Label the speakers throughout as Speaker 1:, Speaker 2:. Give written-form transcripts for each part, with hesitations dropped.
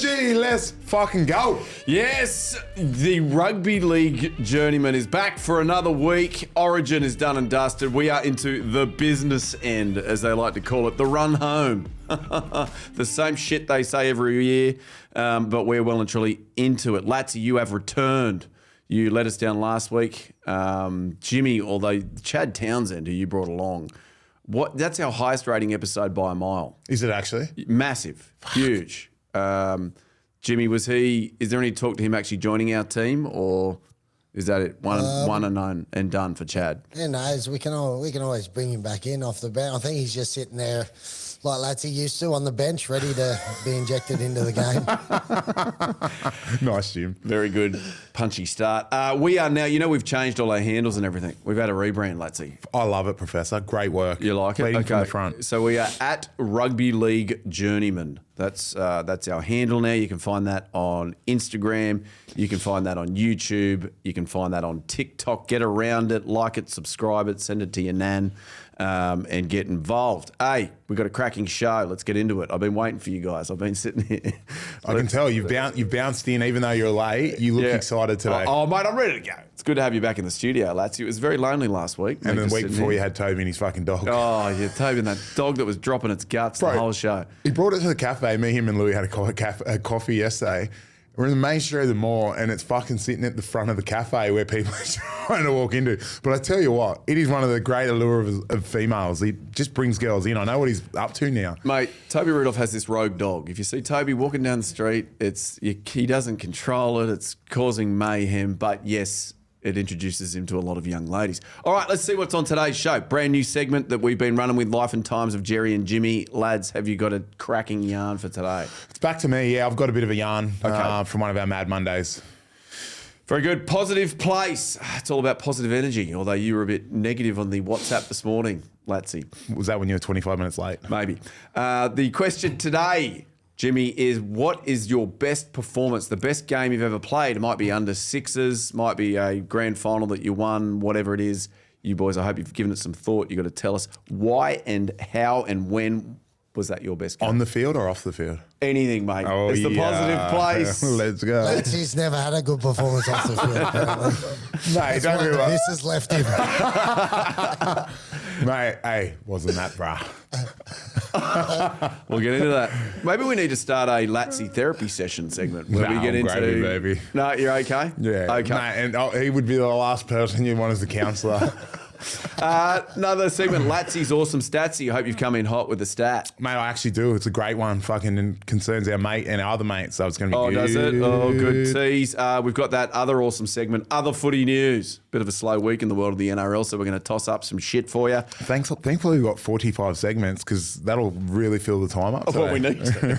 Speaker 1: G, let's fucking go.
Speaker 2: Yes, the Rugby League Journeymen is back for another week. Origin is done and dusted. We are into the business end, as they like to call it, the run home. The same shit they say every year, but we're well and truly into it. Latsy, you have returned. You let us down last week. Jimmy, although Chad Townsend, who you brought along, that's our highest rating episode by a mile.
Speaker 1: Is it actually?
Speaker 2: Massive. Huge. Jimmy, is there any talk to him actually joining our team, or is that it? One and done for Chad?
Speaker 3: Who knows? We can always bring him back in off the bench. I think he's just sitting there like Latsy used to on the bench, ready to be injected into the game.
Speaker 1: Nice, Jim.
Speaker 2: Very good, punchy start. We are now, we've changed all our handles and everything. We've had a rebrand, Latsy.
Speaker 1: I love it, Professor. Great work.
Speaker 2: You like it?
Speaker 1: Leading from the front.
Speaker 2: So we are at Rugby League Journeymen. That's our handle now. You can find that on Instagram. You can find that on YouTube. You can find that on TikTok. Get around it, like it, subscribe it, send it to your nan, and get involved. Hey, we've got a cracking show. Let's get into it. I've been waiting for you guys. I've been sitting here.
Speaker 1: I can tell you've bounced in, even though you're late. You look excited today.
Speaker 2: Oh, mate, I'm ready to go. It's good to have you back in the studio, Latsy. It was very lonely last week.
Speaker 1: And then the week before, you had Toby and his fucking dog.
Speaker 2: Oh, yeah, Toby and that dog that was dropping its guts the whole show.
Speaker 1: He brought it to the cafe. Me, him, and Louis had a coffee yesterday. We're in the main street of the mall, and it's fucking sitting at the front of the cafe where people are trying to walk into. But I tell you what, it is one of the great allure of females. He just brings girls in. I know what he's up to now.
Speaker 2: Mate, Toby Rudolph has this rogue dog. If you see Toby walking down the street, he doesn't control it. It's causing mayhem. But yes, it introduces him to a lot of young ladies. All right, let's see what's on today's show. Brand new segment that we've been running with, Life and Times of Jerry and Jimmy. Lads, have you got a cracking yarn for today?
Speaker 1: It's back to me. Yeah, I've got a bit of a yarn from one of our Mad Mondays.
Speaker 2: Very good. Positive place. It's all about positive energy, although you were a bit negative on the WhatsApp this morning, Latsy.
Speaker 1: Was that when you were 25 minutes late?
Speaker 2: Maybe. The question today, Jimmy, is what is your best performance, the best game you've ever played? It might be under sixes, might be a grand final that you won, whatever it is. You boys, I hope you've given it some thought. You've got to tell us why and how and when was that your best game?
Speaker 1: On the field or off the field?
Speaker 2: Anything, mate.
Speaker 1: Oh,
Speaker 2: it's the positive place.
Speaker 1: Let's go.
Speaker 3: Latsy's never had a good performance off the field, apparently.
Speaker 1: Mate, don't be
Speaker 3: This has left him.
Speaker 1: Mate, hey, wasn't that, brah?
Speaker 2: We'll get into that. Maybe we need to start a Latsy therapy session segment where we get into.
Speaker 1: Gravy, baby.
Speaker 2: No, you're okay.
Speaker 1: Yeah.
Speaker 2: Okay.
Speaker 1: Mate, and he would be the last person you'd want as a counsellor.
Speaker 2: Another segment, Latsy's Awesome Statsy. I hope you've come in hot with the stat.
Speaker 1: Mate, I actually do. It's a great one. Fucking concerns our mate and our other mate, so it's going to be good.
Speaker 2: Oh, does it? Oh, good tease. We've got that other awesome segment, Other Footy News. Bit of a slow week in the world of the NRL, so we're going to toss up some shit for you.
Speaker 1: Thankfully, we've got 45 segments because that'll really fill the time up.
Speaker 2: That's what we need to.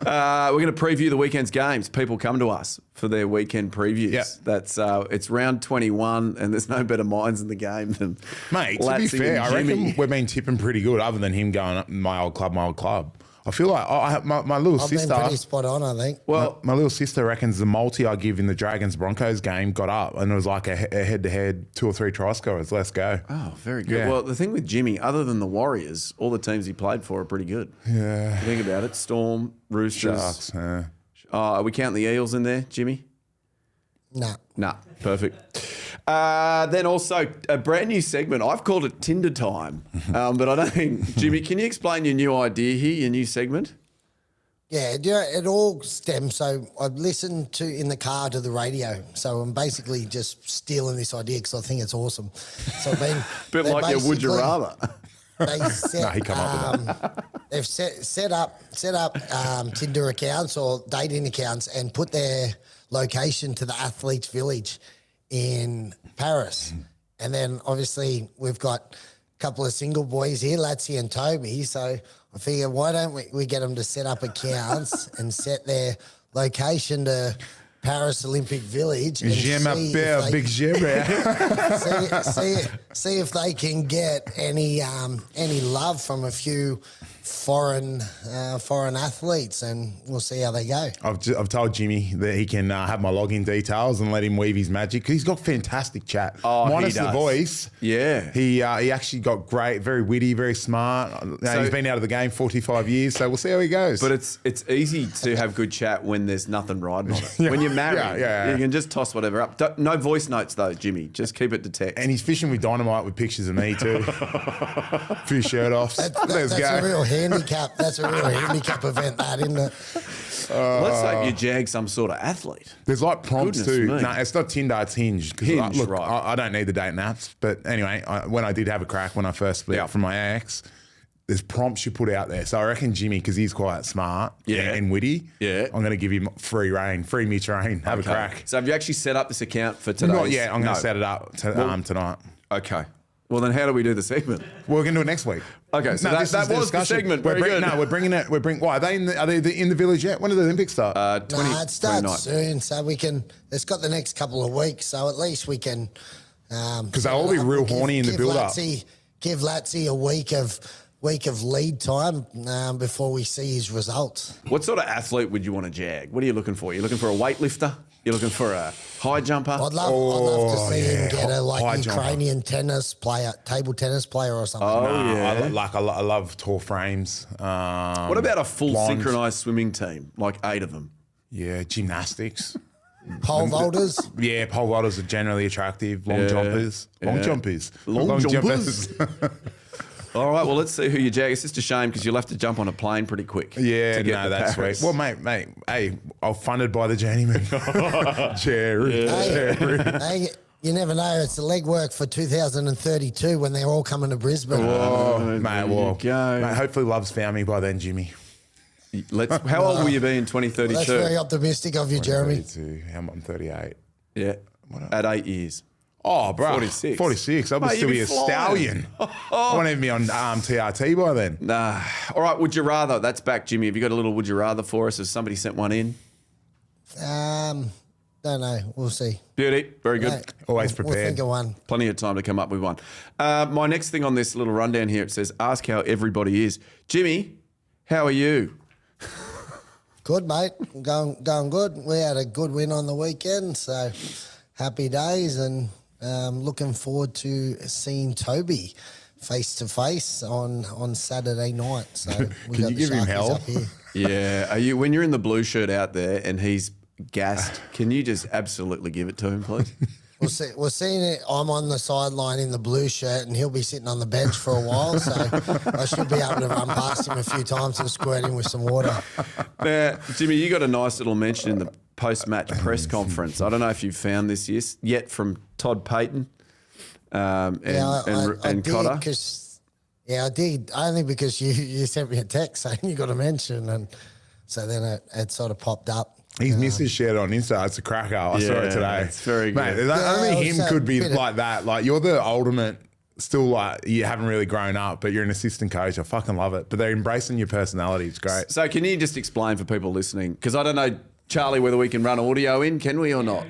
Speaker 2: We're going to preview the weekend's games. People come to us for their weekend previews.
Speaker 1: Yep.
Speaker 2: That's it's round 21, and there's no better minds in the game than
Speaker 1: Mate,
Speaker 2: Latsy
Speaker 1: to be fair, I
Speaker 2: Jimmy.
Speaker 1: reckon we've been tipping pretty good other than him going, my old club. I feel like my little
Speaker 3: I've
Speaker 1: sister...
Speaker 3: been pretty spot on, I think.
Speaker 1: Well, my little sister reckons the multi I give in the Dragons-Broncos game got up, and it was like a head-to-head 2 or 3 try scorers. Let's go.
Speaker 2: Oh, very good.
Speaker 1: Yeah.
Speaker 2: Well, the thing with Jimmy, other than the Warriors, all the teams he played for are pretty good.
Speaker 1: Yeah.
Speaker 2: If you think about it, Storm, Roosters.
Speaker 1: Sharks.
Speaker 2: Are we counting the Eels in there, Jimmy?
Speaker 3: Nah.
Speaker 2: Perfect. Then also a brand new segment. I've called it Tinder Time, but I don't think, Jimmy, can you explain your new idea here, your new segment?
Speaker 3: Yeah, it all stems. So I've listened in the car to the radio. So I'm basically just stealing this idea because I think it's awesome. So I've been
Speaker 2: Bit like your Would You Rather.
Speaker 3: They set,
Speaker 1: he come up with that.
Speaker 3: They've set up Tinder accounts or dating accounts and put their location to the athletes' village in Paris. And then obviously we've got a couple of single boys here, Latsy and Toby. So I figure why don't we get them to set up accounts and set their location to Paris Olympic Village and
Speaker 1: Je m'appelle Big Jimmy.
Speaker 3: see if they can get any love from a few foreign athletes, and we'll see how they go.
Speaker 1: I've told Jimmy that he can have my login details and let him weave his magic, because he's got fantastic chat. Minus the voice.
Speaker 2: Yeah.
Speaker 1: He actually got great, very witty, very smart. He's been out of the game 45 years, so we'll see how he goes.
Speaker 2: But it's easy to have good chat when there's nothing riding on it. When you're married, you can just toss whatever up. No voice notes though, Jimmy. Just keep it to text.
Speaker 1: And he's fishing with dynamite with pictures of me too. Few shirt offs. Let's go.
Speaker 3: A real handicap. That's a real handicap event, that, isn't it?
Speaker 2: Let's hope you jag some sort of athlete.
Speaker 1: There's like prompts
Speaker 2: Goodness
Speaker 1: too.
Speaker 2: me.
Speaker 1: No, it's not Tinder, it's Hinge.
Speaker 2: Hinge,
Speaker 1: look,
Speaker 2: right.
Speaker 1: I don't need the dating apps. But anyway, when I did have a crack when I first split up from my ex, there's prompts you put out there. So I reckon Jimmy, because he's quite smart and witty, I'm going to give him free me train. Have a crack.
Speaker 2: So have you actually set up this account for today?
Speaker 1: Not yet. I'm going to set it up tonight.
Speaker 2: Okay. Well, then how do we do the segment?
Speaker 1: We're going to do it next week.
Speaker 2: Okay, so that was the segment.
Speaker 1: We're
Speaker 2: Very good.
Speaker 1: No, we're bringing it. Why are they in the village yet? When do the Olympics start?
Speaker 3: It starts soon, so we can. It's got the next couple of weeks, so at least we can.
Speaker 1: Because they'll all be real horny in the build-up.
Speaker 3: Give Latsy a week of lead time before we see his results.
Speaker 2: What sort of athlete would you want to jag? What are you looking for? You're looking for a weightlifter? You're looking for a high jumper?
Speaker 3: I'd love to see him get a Ukrainian table tennis player or something.
Speaker 1: I love tall frames.
Speaker 2: What about a full synchronized swimming team, like 8 of them?
Speaker 1: Yeah, gymnastics.
Speaker 3: Pole vaulters?
Speaker 1: Yeah, pole vaulters are generally attractive. Long jumpers.
Speaker 2: Long jumpers. All right, well, let's see who you jag. It's just a shame because you'll have to jump on a plane pretty quick.
Speaker 1: Yeah, no, that's sweet. Well, mate, hey, I'm funded by the Journeymen. Jerry.
Speaker 3: Hey, you never know. It's the legwork for 2032 when they're all coming to Brisbane.
Speaker 1: Mate, hopefully Love's found me by then, Jimmy.
Speaker 2: How old will you be in 2032?
Speaker 3: Well, that's very optimistic of you, Jeremy.
Speaker 1: I'm 38.
Speaker 2: Yeah, at 8 years.
Speaker 1: Oh, bro.
Speaker 2: 46.
Speaker 1: 46. I would still be a stallion. I won't even be on TRT by then.
Speaker 2: Nah. All right, would you rather? That's back, Jimmy. Have you got a little would you rather for us? Has somebody sent one in?
Speaker 3: Don't know. We'll see.
Speaker 2: Beauty. Very good.
Speaker 3: Right.
Speaker 1: Always prepared.
Speaker 3: We'll think of one.
Speaker 2: Plenty of time to come up with one. My next thing on this little rundown here, it says, ask how everybody is. Jimmy, how are you?
Speaker 3: Good, mate. Going good. We had a good win on the weekend, so happy days, and looking forward to seeing Toby face to face on Saturday night. So
Speaker 1: can you give him hell?
Speaker 2: Yeah. Are you, when you're in the blue shirt out there and he's gassed, can you just absolutely give it to him, please?
Speaker 3: We're seeing it. I'm on the sideline in the blue shirt, and he'll be sitting on the bench for a while. So I should be able to run past him a few times and squirt him with some water.
Speaker 2: Now, Jimmy, you got a nice little mention in the post-match press conference. I don't know if you've found this yet from Todd Payton and Cotter.
Speaker 3: I did, only because you sent me a text saying you got a mention, and so then it sort of popped up.
Speaker 1: His missus shared on Insta. It's a cracker. I saw it today.
Speaker 2: It's very good.
Speaker 1: Mate, only him could be like that. Like, you're the ultimate, still like, you haven't really grown up, but you're an assistant coach. I fucking love it. But they're embracing your personality. It's great.
Speaker 2: So can you just explain for people listening? Because I don't know, Charlie, whether we can run audio in. Can we or not?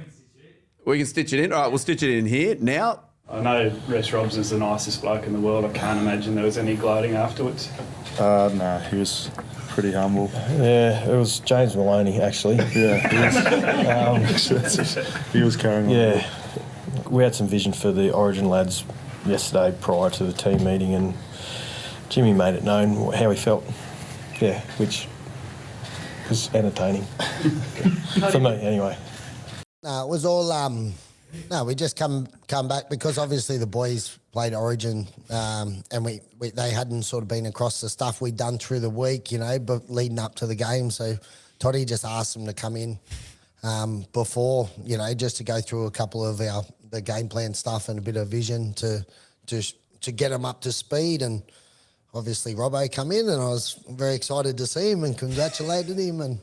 Speaker 2: We can stitch it in. All right, we'll stitch it in here now.
Speaker 4: I know Reece Robinson's the nicest bloke in the world. I can't imagine there was any gloating afterwards.
Speaker 5: No, he was pretty humble.
Speaker 6: Yeah, it was James Maloney, actually.
Speaker 5: Yeah, he was carrying on.
Speaker 6: Yeah, we had some vision for the Origin lads yesterday prior to the team meeting, and Jimmy made it known how he felt. Yeah, which was entertaining for me, anyway.
Speaker 3: No, it was all. No, we just come back because obviously the boys played Origin, and they hadn't sort of been across the stuff we'd done through the week, but leading up to the game. So Toddy just asked them to come in before, just to go through a couple of the game plan stuff and a bit of vision to get them up to speed. And obviously Robbo come in, and I was very excited to see him and congratulated him. And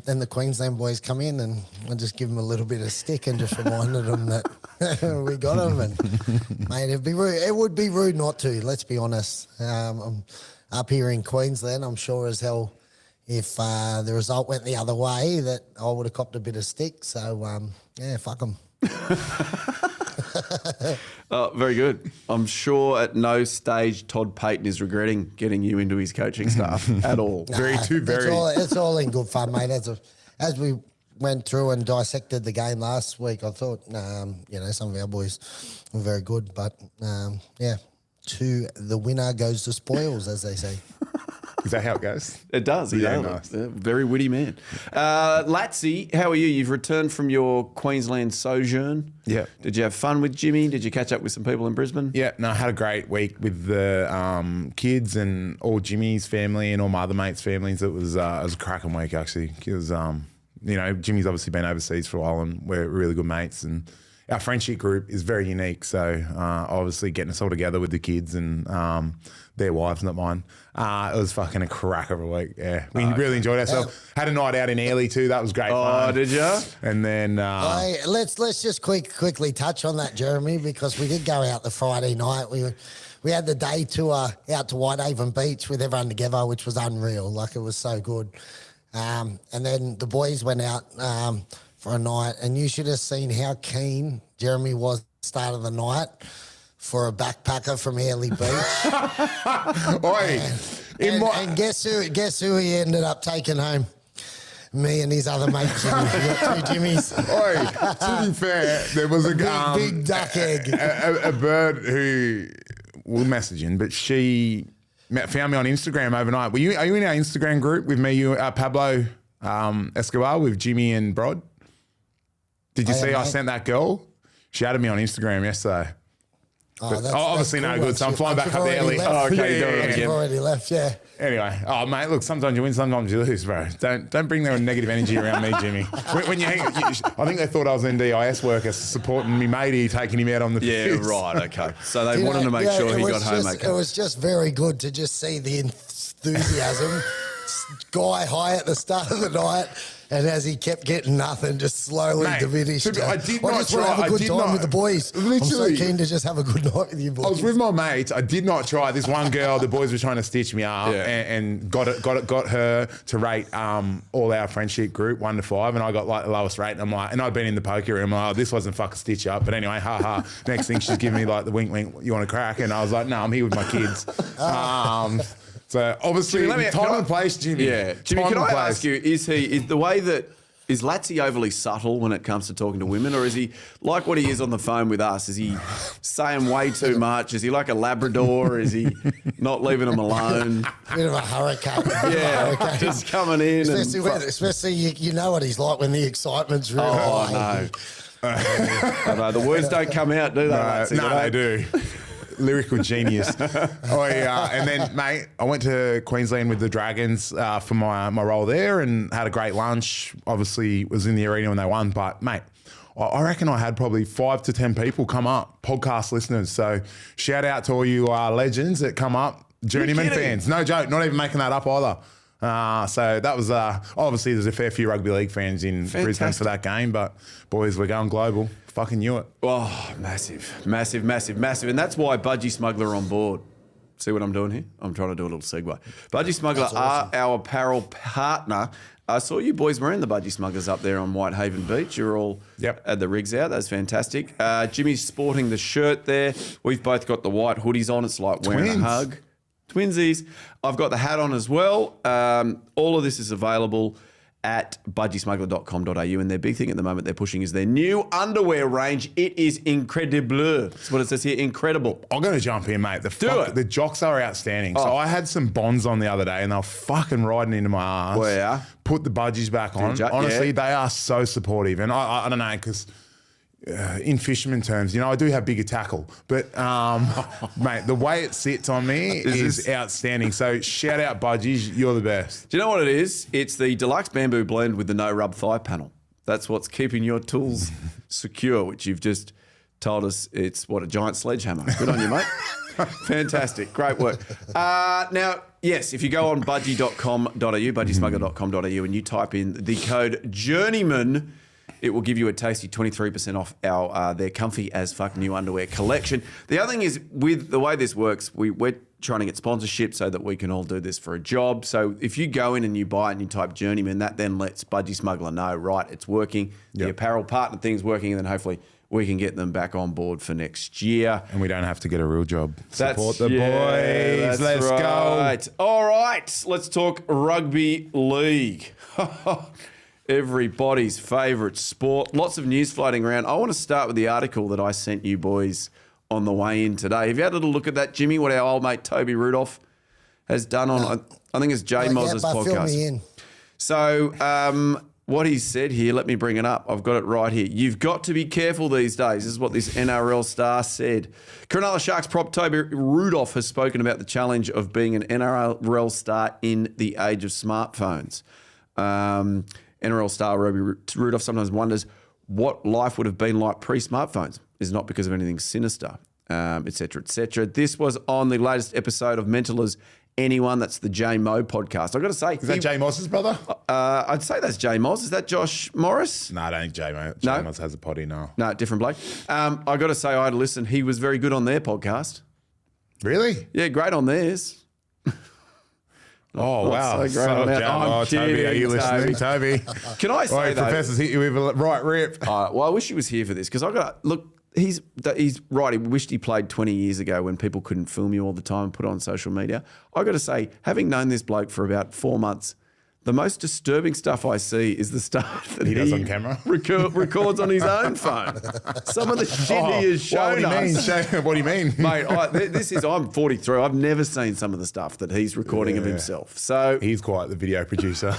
Speaker 3: then the Queensland boys come in, and I just give them a little bit of stick and just reminded them that we got them. And mate, it would be rude not to. Let's be honest. I'm up here in Queensland. I'm sure as hell, if the result went the other way, that I would have copped a bit of stick. So, yeah, fuck them.
Speaker 2: Very good. I'm sure at no stage Todd Payton is regretting getting you into his coaching staff at all.
Speaker 3: It's all in good fun, mate. As we went through and dissected the game last week, I thought, some of our boys were very good. But, to the winner goes the spoils, as they say.
Speaker 1: Is that how it goes?
Speaker 2: It does.
Speaker 1: Yeah,
Speaker 2: nice. Very witty man. Latsy, how are you? You've returned from your Queensland sojourn.
Speaker 1: Yeah.
Speaker 2: Did you have fun with Jimmy? Did you catch up with some people in Brisbane?
Speaker 1: Yeah, no, I had a great week with the kids and all Jimmy's family and all my other mates' families. It was a cracking week, actually. It was, Jimmy's obviously been overseas for a while and we're really good mates, and our friendship group is very unique. So obviously getting us all together with the kids and their wives, not mine. It was fucking a crack of a week. Yeah, we really enjoyed ourselves. Had a night out in Airlie too. That was great fun.
Speaker 2: Oh, did you?
Speaker 1: And then
Speaker 3: let's just quickly touch on that, Jeremy, because we did go out the Friday night. We had the day tour out to Whitehaven Beach with everyone together, which was unreal. Like, it was so good. And then the boys went out for a night, and you should have seen how keen Jeremy was at the start of the night for a backpacker from Airlie Beach. And guess who he ended up taking home? Me and his other mate Jimmy. We got two Jimmys.
Speaker 1: To be fair, there was a
Speaker 3: big duck egg.
Speaker 1: A bird who we'll message in, but she found me on Instagram overnight. Are you in our Instagram group with me, Pablo Escobar, with Jimmy and Brod? Did you see I sent that girl? She added me on Instagram yesterday. Obviously no good, so I'm flying back up there early.
Speaker 3: You've already left, yeah.
Speaker 1: Anyway, mate, look, sometimes you win, sometimes you lose, bro. Don't bring their negative energy around me, Jimmy. When you hang, I think they thought I was an NDIS worker supporting me matey, taking him out on the pitch.
Speaker 2: Yeah, right, okay. So they wanted to make sure he got home okay.
Speaker 3: It was just very good to just see the enthusiasm. Guy high at the start of the night, and as he kept getting nothing, just slowly diminished.
Speaker 1: I did not try.
Speaker 3: Have a good time with the boys.
Speaker 1: Literally,
Speaker 3: I'm so keen to just have a good night with you boys.
Speaker 1: I was with my mates. I did not try. This one girl, the boys were trying to stitch me up, and got her to rate all our friendship group 1 to 5, and I got like the lowest rate. And I'm like, and I'd been in the poker room. I'm like, this wasn't fucking stitch up. But anyway, Next thing, she's giving me like the wink, wink. You want to crack? And I was like, no, I'm here with my kids. So obviously, Jimmy, time and place, Jimmy.
Speaker 2: Yeah, Jimmy. Can I ask you? Is the way that is Latsy overly subtle when it comes to talking to women, or is he like what he is on the phone with us? Is he saying way too much? Is he like a Labrador? Is he not leaving them alone?
Speaker 3: Bit of a hurricane.
Speaker 2: Yeah, just coming in.
Speaker 3: Especially you know what he's like when the excitement's really high.
Speaker 2: I know. The words don't come out, do they?
Speaker 1: No, they do. Lyrical genius. And then, mate, I went to Queensland with the Dragons for my role there and had a great lunch. Obviously, was in the arena when they won. But, mate, I reckon I had probably 5 to 10 people come up, podcast listeners. So shout out to all you legends that come up, Journeyman fans. No joke, not even making that up either. So that was obviously there's a fair few rugby league fans in Brisbane for that game, but boys, we're going global. Fucking knew it.
Speaker 2: Oh, massive. And that's why Budgie Smuggler are on board. See what I'm doing here? I'm trying to do a little segue. Budgie Smuggler are our apparel partner. I saw you boys wearing the Budgie Smugglers up there on Whitehaven Beach. You're all at the rigs out. That's fantastic. Jimmy's sporting the shirt there. We've both got the white hoodies on. It's like wearing a hug. Twinsies. I've got the hat on as well. All of this is available at budgiesmuggler.com.au, and their big thing at the moment they're pushing is their new underwear range. It is incredible. That's what it says here, incredible.
Speaker 1: I'm going to jump in, mate. The jocks are outstanding. So I had some bonds on the other day, and they were fucking riding into my ass.
Speaker 2: Well, yeah.
Speaker 1: Put the budgies back on. Honestly, they are so supportive. And I don't know, because... in fisherman terms, I do have bigger tackle, but mate, the way it sits on me is outstanding. So shout out Budgies, you're the best.
Speaker 2: Do you know what it is? It's the deluxe bamboo blend with the no rub thigh panel. That's what's keeping your tools secure, which you've just told us it's a giant sledgehammer. Good on you, mate. Fantastic. Great work. Now, yes, if you go on budgie.com.au, budgiesmuggler.com.au, and you type in the code Journeyman, it will give you a tasty 23% off their comfy as fuck new underwear collection. The other thing is, with the way this works, we're trying to get sponsorship so that we can all do this for a job. So if you go in and you buy it and you type Journeyman, that then lets Budgie Smuggler know, right, it's working. The apparel partner thing's working, and then hopefully we can get them back on board for next year.
Speaker 1: And we don't have to get a real job. Support the
Speaker 2: Let's
Speaker 1: boys. Let's go.
Speaker 2: All right, let's talk rugby league. Everybody's favourite sport. Lots of news floating around. I want to start with the article that I sent you boys on the way in today. Have you had a little look at that, Jimmy, what our old mate Toby Rudolph has done on, I think it's Jay Moz's podcast.
Speaker 3: Fill me in.
Speaker 2: So what he said here, let me bring it up. I've got it right here. You've got to be careful these days. This is what this NRL star said. Cronulla Sharks prop Toby Rudolph has spoken about the challenge of being an NRL star in the age of smartphones. NRL star Robbie Rudolph sometimes wonders what life would have been like pre-smartphones. Is not because of anything sinister, et cetera, et cetera. This was on the latest episode of Mental as Anyone. That's the J Mo podcast. I've got to say.
Speaker 1: Is that Jay Moss's brother?
Speaker 2: I'd say that's Jay Moss. Is that Josh Morris?
Speaker 1: No, I don't think Jay
Speaker 2: No?
Speaker 1: Moss has a potty now.
Speaker 2: No, different bloke. I got to say, I had to listen. He was very good on their podcast.
Speaker 1: Really?
Speaker 2: Yeah, great on theirs.
Speaker 1: Oh, wow.
Speaker 2: So great on ours. I'm
Speaker 1: Toby, are you
Speaker 2: kidding,
Speaker 1: listening, Toby?
Speaker 2: Can I say though?
Speaker 1: Professor's hit you with a right rip.
Speaker 2: Well, I wish he was here for this because I got look. He's right. He wished he played 20 years ago when people couldn't film you all the time and put it on social media. I got to say, having known this bloke for about 4 months, the most disturbing stuff I see is the stuff that
Speaker 1: He does on camera?
Speaker 2: records on his own phone. Some of the shit he has shown us.
Speaker 1: What do you mean?
Speaker 2: Mate, I'm 43. I've never seen some of the stuff that he's recording of himself. So
Speaker 1: He's quite the video producer.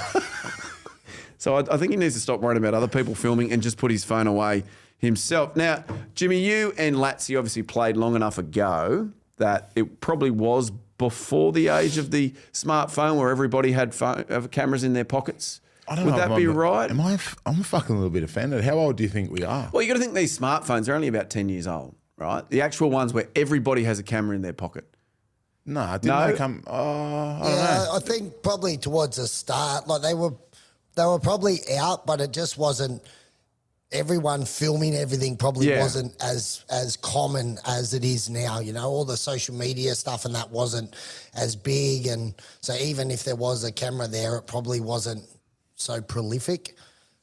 Speaker 2: So I think he needs to stop worrying about other people filming and just put his phone away himself. Now, Jimmy, you and Latsy obviously played long enough ago that it probably was before the age of the smartphone where everybody had cameras in their pockets.
Speaker 1: I don't know.
Speaker 2: Would that be right?
Speaker 1: I'm fucking a little bit offended. How old do you think we are?
Speaker 2: Well, you got to think these smartphones are only about 10 years old, right? The actual ones where everybody has a camera in their pocket.
Speaker 1: No, didn't they come? I don't know.
Speaker 3: I think probably towards the start, like they were probably out, but it just wasn't. Everyone filming everything probably wasn't as common as it is now. You know, all the social media stuff and that wasn't as big, and so even if there was a camera there, it probably wasn't so prolific.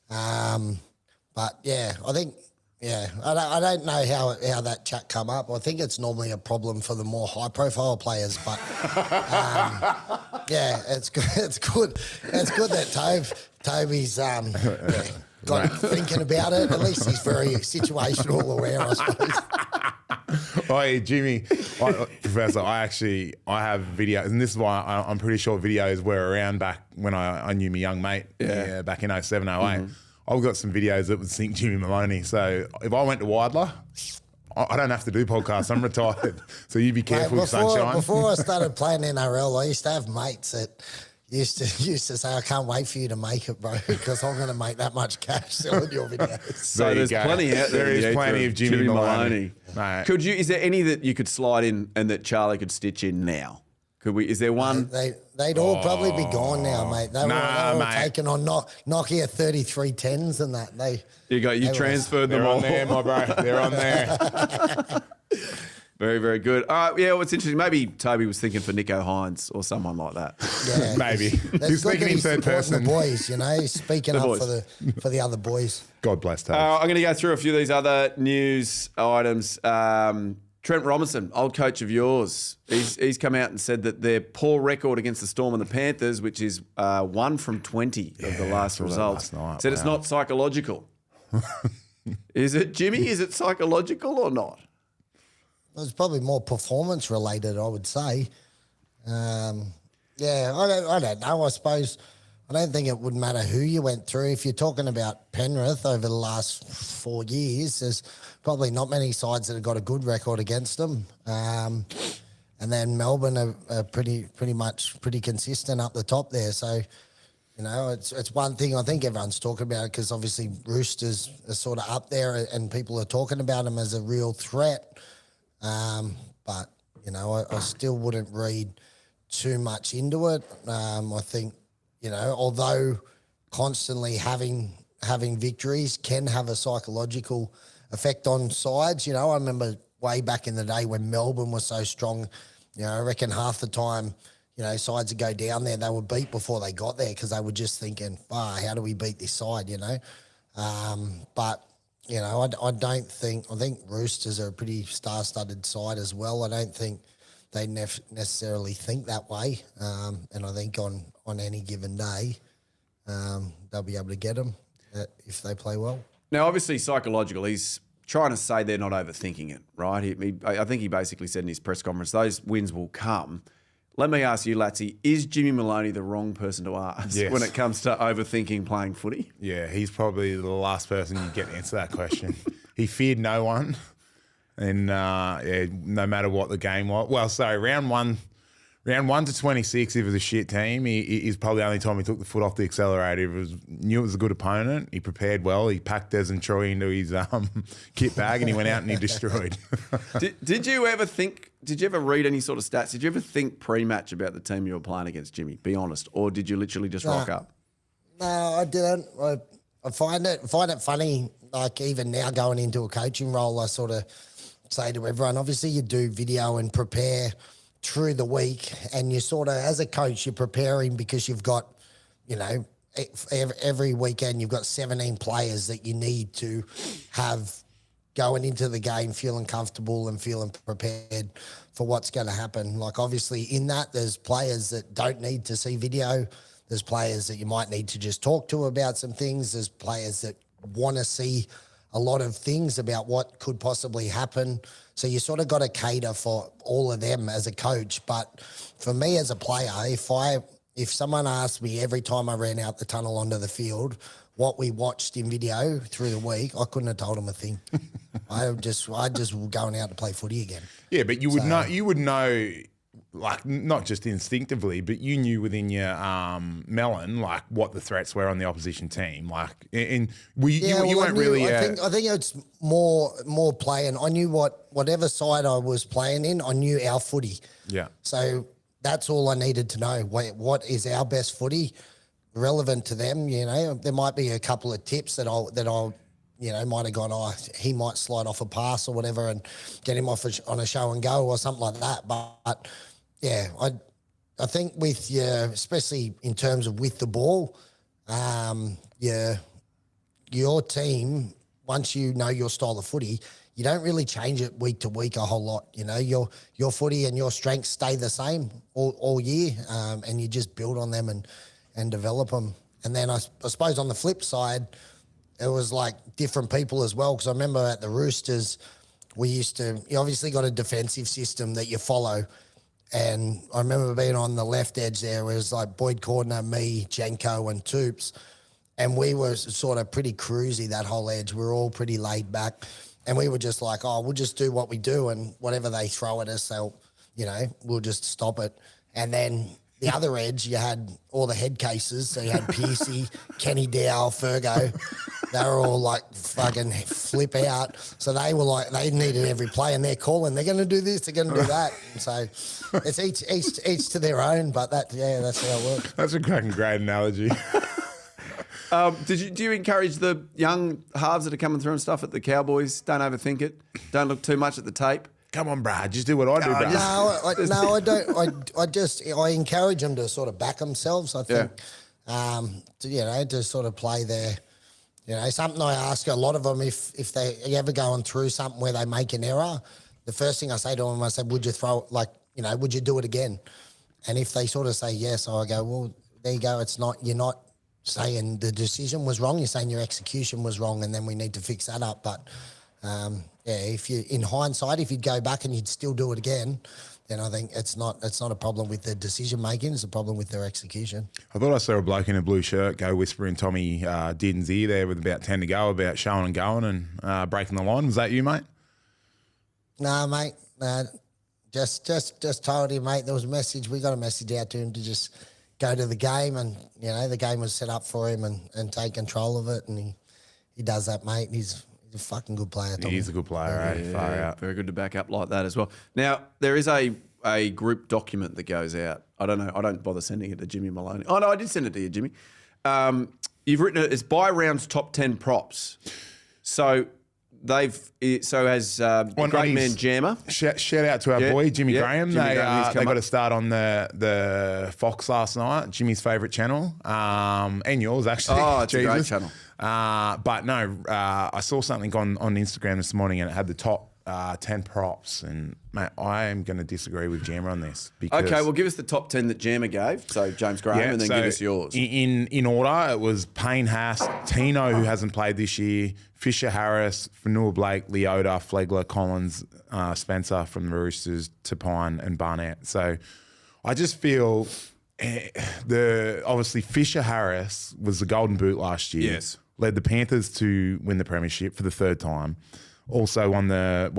Speaker 3: But yeah, I think. Yeah, I don't know how that chat come up. I think it's normally a problem for the more high-profile players, but yeah, it's good. It's good that Toby's got thinking about it. At least he's very situational aware, I suppose.
Speaker 1: Oh, hey, Jimmy, Professor, I have videos, and this is why I'm pretty sure videos were around back when I knew my young mate back in 07, 08. Mm-hmm. I've got some videos that would sink Jimmy Maloney. So if I went to Widler, I don't have to do podcasts. I'm retired. So you be careful, sunshine.
Speaker 3: Before I started playing NRL, I used to have mates that used to say, I can't wait for you to make it, bro, because I'm going to make that much cash selling your videos.
Speaker 2: So there's plenty out there.
Speaker 1: There is plenty of Jimmy Maloney.
Speaker 2: Is there any that you could slide in and that Charlie could stitch in now? Is there one?
Speaker 3: They'd all probably be gone now, mate. They were taken on Nokia 3310s and that.
Speaker 2: You transferred them all.
Speaker 1: They're on there, my bro. They're on there.
Speaker 2: Very, very good. All right, yeah, what's interesting, maybe Toby was thinking for Nico Hines or someone like that.
Speaker 3: Yeah,
Speaker 1: maybe. He's speaking in third person.
Speaker 3: The boys, you know, he's speaking up for the other boys.
Speaker 1: God bless Toby.
Speaker 2: I'm going to go through a few of these other news items. Trent Robinson, old coach of yours, he's come out and said that their poor record against the Storm and the Panthers, which is 1 from 20 of the last results, said it's not psychological. Is it, Jimmy? Is it psychological or not?
Speaker 3: It's probably more performance related, I would say. I don't know. I suppose I don't think it would matter who you went through. If you're talking about Penrith over the last 4 years, there's probably not many sides that have got a good record against them. And then Melbourne are pretty consistent up the top there. So, you know, it's one thing I think everyone's talking about because obviously Roosters are sort of up there and people are talking about them as a real threat. But, you know, I still wouldn't read too much into it. I think, you know, although constantly having victories can have a psychological effect on sides. You know, I remember way back in the day when Melbourne was so strong I reckon half the time, sides would go down there, they were beat before they got there because they were just thinking, how do we beat this side, But, I don't think – I think Roosters are a pretty star-studded side as well. I don't think they necessarily think that way. And I think on any given day, they'll be able to get them if they play well.
Speaker 2: Now, obviously, psychological, he's trying to say they're not overthinking it, right? I think he basically said in his press conference, those wins will come. Let me ask you, Latsy, is Jimmy Maloney the wrong person to ask when it comes to overthinking playing footy?
Speaker 1: Yeah, he's probably the last person you get to answer that question. He feared no one, and no matter what the game was. Well, sorry, round one to 26, if it was a shit team, he's probably the only time he took the foot off the accelerator. Knew it was a good opponent. He prepared well. He packed Des and Troy into his kit bag, and he went out and he destroyed.
Speaker 2: Did you ever read any sort of stats? Did you ever think pre-match about the team you were playing against, Jimmy? Be honest. Or did you literally just rock up?
Speaker 3: No, I didn't. I find it funny, like even now going into a coaching role, I sort of say to everyone, obviously you do video and prepare through the week, and you sort of, as a coach, you're preparing because you've got, every weekend you've got 17 players that you need to have going into the game feeling comfortable and feeling prepared for what's going to happen. Like, obviously in that, there's players that don't need to see video. There's players that you might need to just talk to about some things. There's players that want to see a lot of things about what could possibly happen. So you sort of got to cater for all of them as a coach. But for me as a player, if someone asked me every time I ran out the tunnel onto the field what we watched in video through the week, I couldn't have told them a thing. I just going out to play footy again.
Speaker 1: Yeah, but you would know, like, not just instinctively, but you knew within your melon, like, what the threats were on the opposition team. Like, you weren't really.
Speaker 3: I think it's more playing. I knew whatever side I was playing in, I knew our footy.
Speaker 1: Yeah.
Speaker 3: So that's all I needed to know. What is our best footy relevant to them? There might be a couple of tips that I'll might have gone, he might slide off a pass or whatever and get him off on a show and go or something like that. But yeah, I think with especially in terms of with the ball, your team, once you know your style of footy, you don't really change it week to week a whole lot. Your footy and your strengths stay the same all year, and you just build on them and develop them. And then I suppose on the flip side, it was like different people as well, because I remember at the Roosters, you obviously got a defensive system that you follow. And I remember being on the left edge there, where it was like Boyd Cordner, me, Jenko and Toops. And we were sort of pretty cruisy that whole edge. We were all pretty laid back. And we were just like, we'll just do what we do, and whatever they throw at us, we'll just stop it. And then the other edge, you had all the head cases. So you had Piercy, Kenny Dow, Fergo. They were all like fucking flip out. So they were like, they needed every play, and they're calling, they're going to do this, they're going to do that. And so it's each to their own, but that's how it works.
Speaker 1: That's a great analogy.
Speaker 2: Do you encourage the young halves that are coming through and stuff at the Cowboys? Don't overthink it. Don't look too much at the tape.
Speaker 1: Come on, Brad, just do what I do, Brad.
Speaker 3: No, I don't. I encourage them to sort of back themselves. I think, to sort of play their, something I ask a lot of them, if they ever going through something where they make an error, the first thing I say to them, I say, would you throw, would you do it again? And if they sort of say yes, I go, well, there you go. You're not saying the decision was wrong. You're saying your execution was wrong, and then we need to fix that up. But if you, in hindsight, if you'd go back and you'd still do it again, then I think it's not a problem with the decision making. It's a problem with their execution.
Speaker 1: I thought I saw a bloke in a blue shirt go whispering Tommy Dearden's ear there with about 10 to go about showing and going and breaking the line. Was that you, mate?
Speaker 3: No, mate. Just told him, mate. There was a message. We got a message out to him to just go to the game, and the game was set up for him and take control of it, and he does that, mate. He's a fucking good player. Tommy.
Speaker 1: He's a good player, right? Far out.
Speaker 2: Very good to back up like that as well. Now, there is a group document that goes out. I don't know. I don't bother sending it to Jimmy Maloney. Oh, no, I did send it to you, Jimmy. You've written it's by rounds top 10 props. So So has great man Jammer.
Speaker 1: Shout out to our boy Jimmy Graham.
Speaker 2: Jimmy
Speaker 1: They
Speaker 2: Graham, he's come
Speaker 1: got
Speaker 2: up.
Speaker 1: a start on the Fox last night, Jimmy's favourite channel, and yours actually.
Speaker 2: Oh, it's a great
Speaker 1: Jesus.
Speaker 2: channel.
Speaker 1: But no, I saw something on Instagram this morning, and it had the top 10 props, and mate, I am going to disagree with Jammer on this. Because
Speaker 2: Okay, well, give us the top 10 that Jammer gave. So James Graham, and then
Speaker 1: so
Speaker 2: give us yours.
Speaker 1: In order, it was Payne Haas, Tino, who hasn't played this year, Fisher Harris, Fanua Blake, Leota, Flegler, Collins, Spencer from the Roosters, Tapine, and Barnett. So I just feel obviously Fisher Harris was the Golden Boot last year.
Speaker 2: Yes.
Speaker 1: Led the Panthers to win the premiership for the third time. Also won the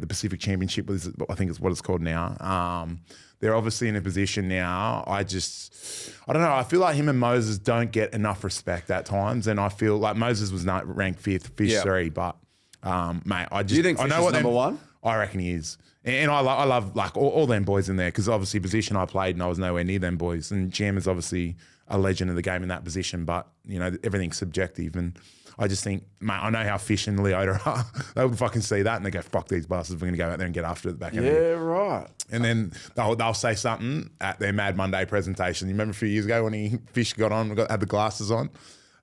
Speaker 1: Pacific Championship, I think is what it's called now. They're obviously in a position now. I don't know. I feel like him and Moses don't get enough respect at times, and I feel like Moses was not ranked 5th, Fish 3, but mate,
Speaker 2: Do you think Fish is number one?
Speaker 1: I reckon he is. And I love like all them boys in there, because obviously position I played and I was nowhere near them boys. And Jam is obviously a legend of the game in that position, but you know, everything's subjective. And I just think, mate, I know how Fish and Leota are. They would fucking see that and they go, fuck these bastards, we're going to go out there and get after it at the back end.
Speaker 2: Yeah, right.
Speaker 1: And then they'll say something at their Mad Monday presentation. You remember a few years ago when Fish got on, had the glasses on?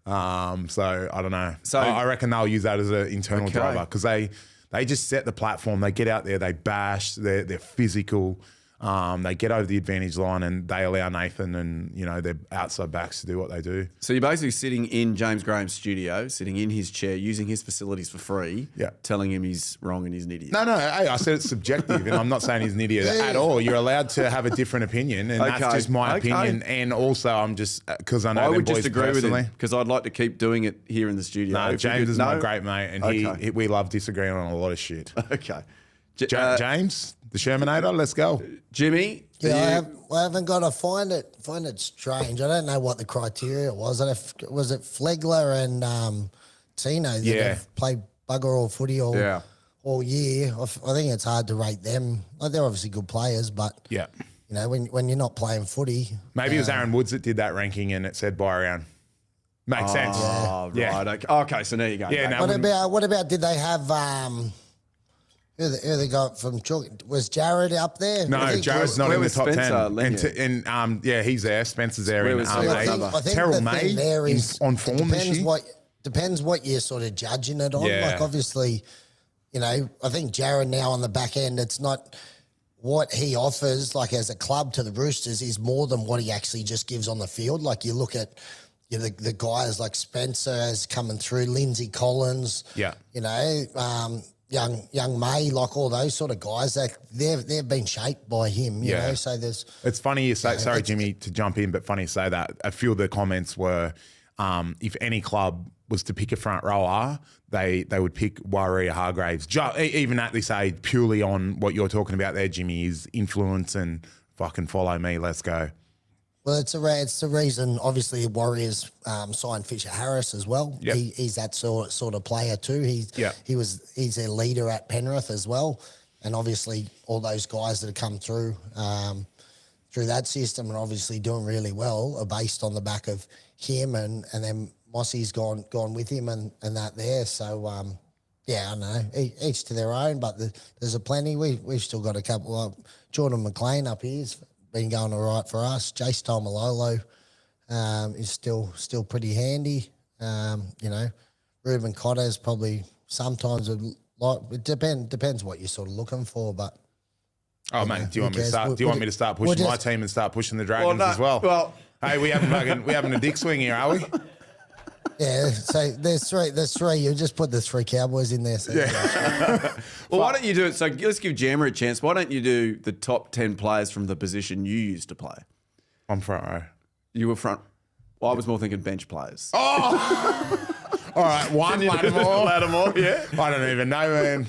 Speaker 1: So I don't know. So I reckon they'll use that as an internal driver, because they just set the platform. They get out there, they bash, they're physical. They get over the advantage line and they allow Nathan and, you know, their outside backs to do what they do.
Speaker 2: So you're basically sitting in James Graham's studio, sitting in his chair, using his facilities for free, telling him he's wrong and he's an idiot.
Speaker 1: No, hey, I said it's subjective, and I'm not saying he's an idiot at all. You're allowed to have a different opinion, and that's just my opinion. And also, I'm just, because I know
Speaker 2: I
Speaker 1: them
Speaker 2: would
Speaker 1: boys
Speaker 2: just agree
Speaker 1: personally.
Speaker 2: with him, because I'd like to keep doing it here in the studio.
Speaker 1: No, James is my great mate, and we love disagreeing on a lot of shit.
Speaker 2: Okay.
Speaker 1: James, the Shermanator, let's go.
Speaker 2: Jimmy?
Speaker 3: Yeah, I haven't got to find it strange. I don't know what the criteria was. Was it Flegler and Tino that have played bugger all footy all year? I think it's hard to rate them. Like, they're obviously good players, but you know, when you're not playing footy,
Speaker 1: maybe it was Aaron Woods that did that ranking, and it said buy around. Makes sense.
Speaker 2: Oh, right. Okay, so there you go.
Speaker 1: Yeah. No,
Speaker 3: what about did they have? Who they got from Chalk? Was Jared up there?
Speaker 1: No, Jared's not in the top
Speaker 2: Spencer
Speaker 1: 10. And he's there. Spencer's there.
Speaker 2: Where
Speaker 1: in
Speaker 2: was he?
Speaker 3: I think
Speaker 1: Terrell
Speaker 3: the
Speaker 1: May
Speaker 3: thing there is
Speaker 1: on form this year.
Speaker 3: Depends what you're sort of judging it on.
Speaker 1: Yeah.
Speaker 3: Like, obviously, you know, I think Jared now on the back end, it's not what he offers, like as a club to the Roosters, is more than what he actually just gives on the field. Like, you look at the guys like Spencer as coming through, Lindsay Collins, you know, young May, like all those sort of guys, that they've been shaped by him, you know. So there's.
Speaker 1: It's funny you say. Sorry, Jimmy, to jump in, but funny you say that. A few of the comments were, if any club was to pick a front rower, they would pick Warrior Hargraves. Even at this age, purely on what you're talking about there, Jimmy, is influence and fucking follow me. Let's go.
Speaker 3: Well, it's the reason. Obviously, Warriors signed Fisher Harris as well.
Speaker 1: Yep.
Speaker 3: He's that sort of player too. He's their leader at Penrith as well, and obviously all those guys that have come through that system and obviously doing really well are based on the back of him, and then Mossy's gone with him and that there. So I don't know, each to their own, but there's a plenty. We've still got a couple. Jordan McLean up here's been going all right for us. Jace Tomalolo is still pretty handy. You know, Ruben Cotter is probably sometimes a lot. It depends what you're sort of looking for, but.
Speaker 1: Oh, mate, do you want me to start pushing my team and start pushing the Dragons as well?
Speaker 2: Well,
Speaker 1: hey, we having a dick swing here, are we?
Speaker 3: Yeah, so there's three. You just put the 3 Cowboys in there. So
Speaker 2: well, why don't you do it? So let's give Jammer a chance. Why don't you do the top 10 players from the position you used to play?
Speaker 1: I'm front row.
Speaker 2: You were front. Well, I was more thinking bench players.
Speaker 1: Oh! All right, one Latimore.
Speaker 2: Yeah.
Speaker 1: I don't even know, man.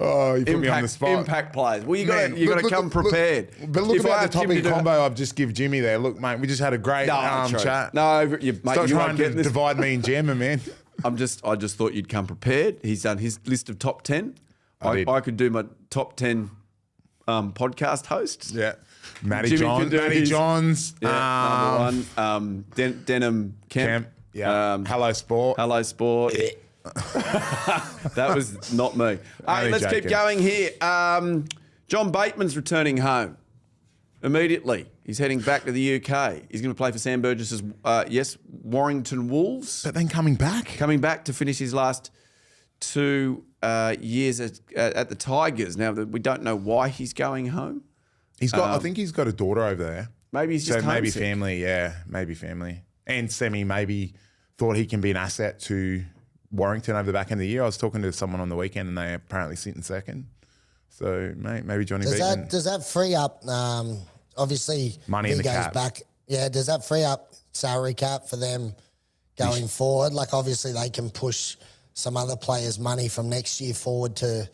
Speaker 1: Oh, you put me on the spot.
Speaker 2: Impact players. Well, you got to come prepared.
Speaker 1: But look at the topic combo I've just give Jimmy there. Look, mate, we just had a great chat.
Speaker 2: No, mate,
Speaker 1: Stop trying to divide me and Jammer, man.
Speaker 2: I just thought you'd come prepared. He's done his list of top 10. I could do my top 10 podcast hosts.
Speaker 1: Yeah. Matty Johns.
Speaker 2: Yeah, number one. Denham Kemp.
Speaker 1: Yeah. Hello Sport.
Speaker 2: That was not me. Hey, let's keep
Speaker 1: joking.
Speaker 2: going here. John Bateman's returning home immediately. He's heading back to the UK. He's going to play for Sam Burgess's, Warrington Wolves.
Speaker 1: But then coming back.
Speaker 2: Coming back to finish his last 2 years at the Tigers. Now, we don't know why he's going home.
Speaker 1: He's got. I think he's got a daughter over there.
Speaker 2: Maybe he's just
Speaker 1: maybe
Speaker 2: homesick.
Speaker 1: family. Yeah, maybe family. And Semi maybe thought he can be an asset to Warrington over the back end of the year. I was talking to someone on the weekend, and they apparently sit in second. So maybe Johnny Bateman.
Speaker 3: Does that free up? Obviously,
Speaker 1: Money
Speaker 3: he
Speaker 1: in the
Speaker 3: goes
Speaker 1: cap.
Speaker 3: back. Yeah, does that free up salary cap for them going forward? Like, obviously, they can push some other players' money from next year forward to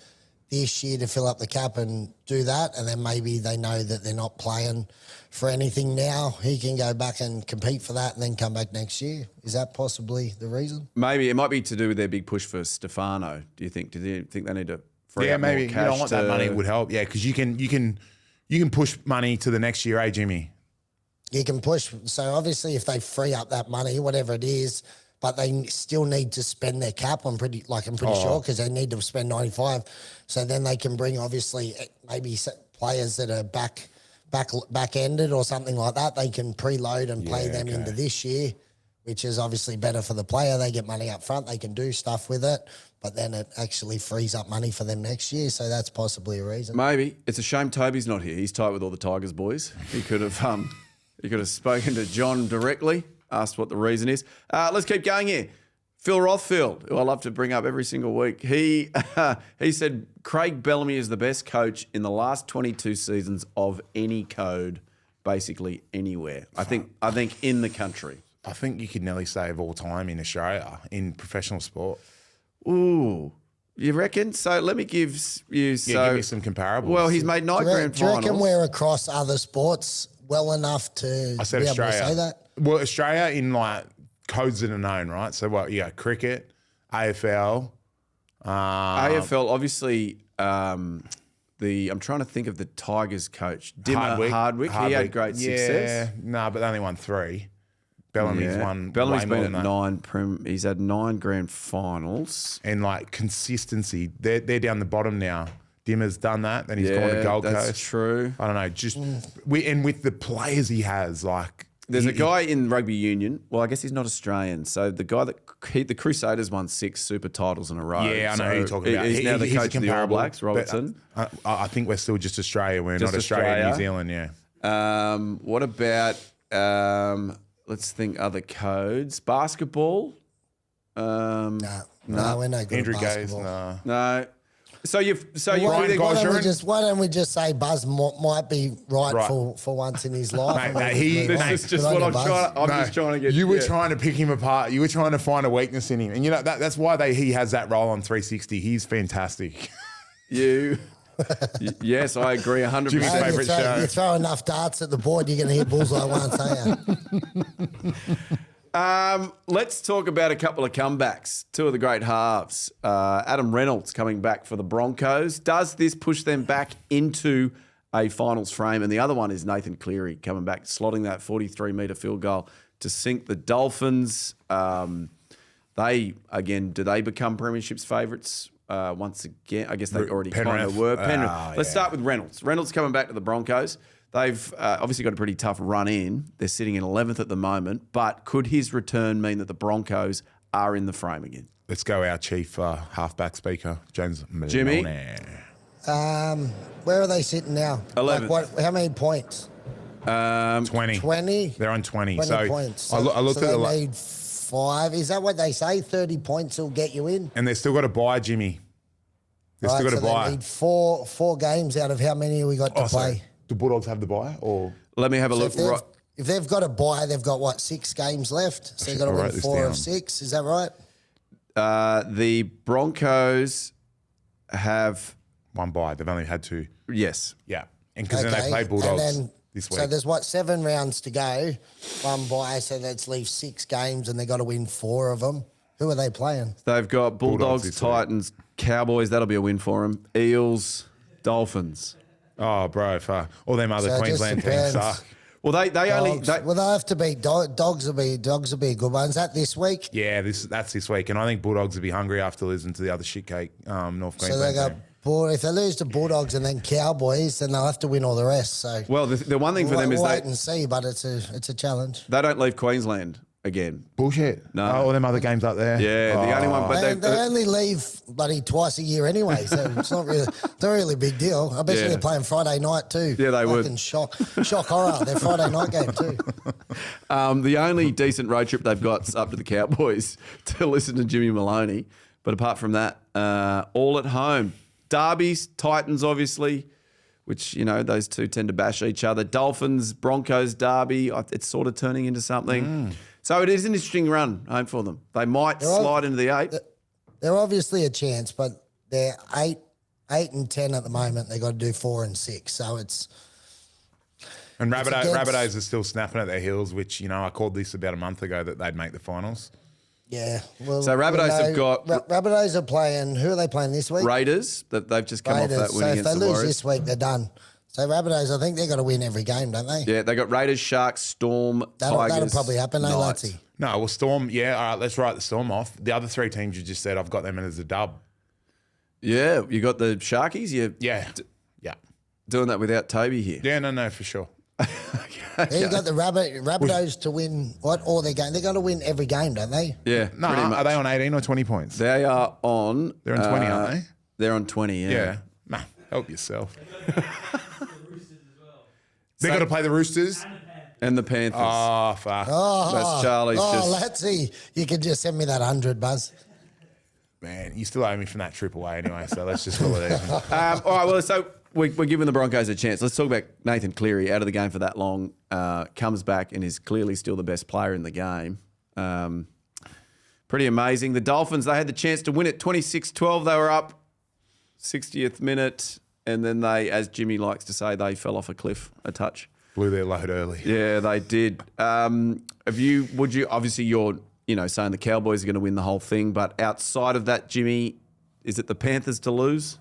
Speaker 3: this year to fill up the cap and do that, and then maybe they know that they're not playing for anything now. He can go back and compete for that and then come back next year. Is that possibly the reason?
Speaker 2: Maybe it might be to do with their big push for Stefano. Do you think? Do you think they need to free up
Speaker 1: maybe
Speaker 2: more cash?
Speaker 1: you know what, that money would help. Yeah, because you can push money to the next year, Jimmy?
Speaker 3: You can push. So obviously, if they free up that money, whatever it is, but they still need to spend their cap. I'm pretty sure, because they need to spend 95. So then they can bring obviously maybe players that are back ended or something like that. They can preload and play them into this year, which is obviously better for the player. They get money up front. They can do stuff with it, but then it actually frees up money for them next year. So that's possibly a reason.
Speaker 2: Maybe it's a shame Toby's not here. He's tight with all the Tigers boys. He could have spoken to John directly, asked what the reason is. Let's keep going here. Phil Rothfield, who I love to bring up every single week, he said Craig Bellamy is the best coach in the last 22 seasons of any code, basically anywhere. I think in the country.
Speaker 1: I think you could nearly say of all time in Australia in professional sport.
Speaker 2: Ooh, you reckon? So let me give you.
Speaker 1: Give me some comparables.
Speaker 2: Well, he's made 9 grand
Speaker 3: Do you reckon
Speaker 2: finals.
Speaker 3: we're across other sports well enough to
Speaker 1: I said
Speaker 3: be
Speaker 1: Australia.
Speaker 3: able to say that?
Speaker 1: Well, Australia in like codes that are known, right? So what? You got cricket, AFL.
Speaker 2: AFL, obviously. I'm trying to think of the Tigers coach, Dimmer Hardwick. He had great success.
Speaker 1: Yeah, but they only won 3. Bellamy's won.
Speaker 2: Bellamy's
Speaker 1: way more
Speaker 2: been
Speaker 1: than
Speaker 2: at
Speaker 1: that.
Speaker 2: 9. He's had 9 grand finals.
Speaker 1: And like consistency, they're down the bottom now. Dimmer's done that, then he's gone to Gold
Speaker 2: that's
Speaker 1: Coast.
Speaker 2: true.
Speaker 1: I don't know, and with the players he has, like
Speaker 2: There's a guy in rugby union. Well, I guess he's not Australian. So the guy the Crusaders won 6 super titles in a row.
Speaker 1: Yeah, I know who you're talking about.
Speaker 2: He's now the
Speaker 1: He's
Speaker 2: coach of the All
Speaker 1: comparable,
Speaker 2: Blacks, Robertson.
Speaker 1: but, I think we're still just Australia. We're
Speaker 2: Just
Speaker 1: not Australia,
Speaker 2: Australia.
Speaker 1: New Zealand. Yeah.
Speaker 2: What about? Let's think other codes. Basketball.
Speaker 3: No, we're no good
Speaker 1: Andrew
Speaker 3: at
Speaker 1: Gaze,
Speaker 3: basketball.
Speaker 2: No. So you
Speaker 3: Why
Speaker 1: Gosgeron?
Speaker 3: why don't we just say Buzz might be right. For once in his life?
Speaker 1: Mate,
Speaker 2: This is just what I'm trying. I'm just trying to get.
Speaker 1: You were trying to pick him apart. You were trying to find a weakness in him, and you know that's why he has that role on 360. He's fantastic.
Speaker 2: Yes, I agree 100%.
Speaker 1: Jimmy's favourite show.
Speaker 3: You throw enough darts at the board, you're going to hit bullseye once, aren't you?
Speaker 2: Let's talk about a couple of comebacks. 2 of the great halves. Adam Reynolds coming back for the Broncos. Does this push them back into a finals frame? And the other one is Nathan Cleary coming back, slotting that 43-metre field goal to sink the Dolphins. Do they become premierships favourites once again? I guess they already kind
Speaker 1: Penrith.
Speaker 2: of were. Let's start with Reynolds. Reynolds coming back to the Broncos. They've obviously got a pretty tough run in. They're sitting in 11th at the moment. But could his return mean that the Broncos are in the frame again?
Speaker 1: Let's go our chief halfback speaker, James Maloney.
Speaker 2: Jimmy?
Speaker 3: Where are they sitting now?
Speaker 2: 11th.
Speaker 3: Like how many points?
Speaker 1: 20.
Speaker 3: 20?
Speaker 1: They're on 20.
Speaker 3: 20
Speaker 1: So
Speaker 3: points.
Speaker 1: I looked at
Speaker 3: they need 5. Is that what they say? 30 points will get you in?
Speaker 1: and they've still got to buy Jimmy. They've still got to
Speaker 3: so
Speaker 1: buy.
Speaker 3: they need four games out of how many we got to play?
Speaker 1: Sorry. Do Bulldogs have the buy or?
Speaker 2: Let me have a look.
Speaker 3: If they've got a bye, they've got 6 games left. So you've got to
Speaker 1: I'll
Speaker 3: win
Speaker 1: write this
Speaker 3: 4
Speaker 1: down.
Speaker 3: of 6. Is that right?
Speaker 2: The Broncos have,
Speaker 1: One buy. They've only had 2.
Speaker 2: yes.
Speaker 1: Yeah. And because then they play Bulldogs this week.
Speaker 3: So there's 7 rounds to go. 1 bye, so that's leaves 6 games, and they've got to win 4 of them. Who are they playing?
Speaker 2: They've got
Speaker 1: Bulldogs
Speaker 2: Bulldogs,
Speaker 1: this week.
Speaker 2: Titans, Cowboys. That'll be a win for them. Eels, Dolphins.
Speaker 1: Oh, bro, fuck. All them other
Speaker 3: So it just
Speaker 1: Queensland teams
Speaker 3: depends.
Speaker 1: suck.
Speaker 2: Well, they only...
Speaker 3: Dogs. Well, they'll have to be dogs. Will be good ones. Is that this week?
Speaker 1: Yeah, that's this week, and I think Bulldogs will be hungry after losing to the other shitcake North
Speaker 3: So
Speaker 1: Queensland.
Speaker 3: they got
Speaker 1: team.
Speaker 3: if they lose to Bulldogs and then Cowboys, then they'll have to win all the rest. So
Speaker 2: Well, the one thing for them is
Speaker 3: wait and see, but it's a challenge.
Speaker 2: they don't leave Queensland again.
Speaker 1: Bullshit.
Speaker 2: No.
Speaker 1: all them other games up there.
Speaker 2: Yeah, the only one... But
Speaker 3: They only leave bloody twice a year anyway, so it's not really a big deal. I bet
Speaker 2: Yeah.
Speaker 3: you they're playing Friday night too.
Speaker 2: Yeah, they would.
Speaker 3: Fucking shock horror. Their Friday night game too.
Speaker 2: The only decent road trip they've got is up to the Cowboys to listen to Jimmy Maloney. But apart from that, all at home. Derbies, Titans, obviously, which, those two tend to bash each other. Dolphins, Broncos, Derby. It's sort of turning into something. So it is an interesting run home for them. They might slide into the 8.
Speaker 3: They're obviously a chance, but they're 8 and 10 at the moment. They got to do 4 and 6. So it's...
Speaker 1: And
Speaker 3: against-
Speaker 1: Rabbitohs are still snapping at their heels, which, I called this about a month ago that they'd make the finals.
Speaker 3: Yeah. Well,
Speaker 2: So Rabbitohs have got-
Speaker 3: Rabbitohs are playing... Who are they playing this week?
Speaker 2: Raiders, that they've just come off that win
Speaker 3: So if
Speaker 2: against
Speaker 3: they
Speaker 2: the
Speaker 3: lose
Speaker 2: Warriors.
Speaker 3: this week, they're done. So Rabbitohs, I think they've got to win every game, don't they?
Speaker 2: Yeah, they got Raiders, Sharks, Storm,
Speaker 3: That'll
Speaker 2: Tigers.
Speaker 3: probably happen, eh,
Speaker 2: Knights.
Speaker 3: Latsy?
Speaker 1: No, well, Storm, yeah, all right, let's write the Storm off. The other 3 teams you just said, I've got them in as a dub.
Speaker 2: Yeah, you got the Sharkies. You're
Speaker 1: Yeah. Yeah.
Speaker 2: doing that without Toby here.
Speaker 1: Yeah, no, for sure.
Speaker 3: You got the Rabbitohs to win all their game. They got to win every game, don't they?
Speaker 2: Yeah,
Speaker 1: No,
Speaker 2: pretty
Speaker 1: are
Speaker 2: much.
Speaker 1: they on 18 or 20 points?
Speaker 2: They are on...
Speaker 1: They're on 20, aren't they?
Speaker 2: They're on 20, yeah.
Speaker 1: Yeah. Nah, help yourself. They got to play the Roosters.
Speaker 2: And the Panthers.
Speaker 1: Oh, fuck.
Speaker 2: That's Charlie's just...
Speaker 3: Latsy, you could just send me that 100, Buzz.
Speaker 1: Man, you still owe me from that trip away anyway, so let's just call it even.
Speaker 2: All right, well, so we're giving the Broncos a chance. Let's talk about Nathan Cleary, out of the game for that long, comes back and is clearly still the best player in the game. Pretty amazing. The Dolphins, they had the chance to win it 26-12. They were up 60th minute, and then they, as Jimmy likes to say, they fell off a cliff a touch.
Speaker 1: Blew their load early.
Speaker 2: Yeah, they did. Obviously you're, saying the Cowboys are going to win the whole thing, but outside of that, Jimmy, is it the Panthers to lose?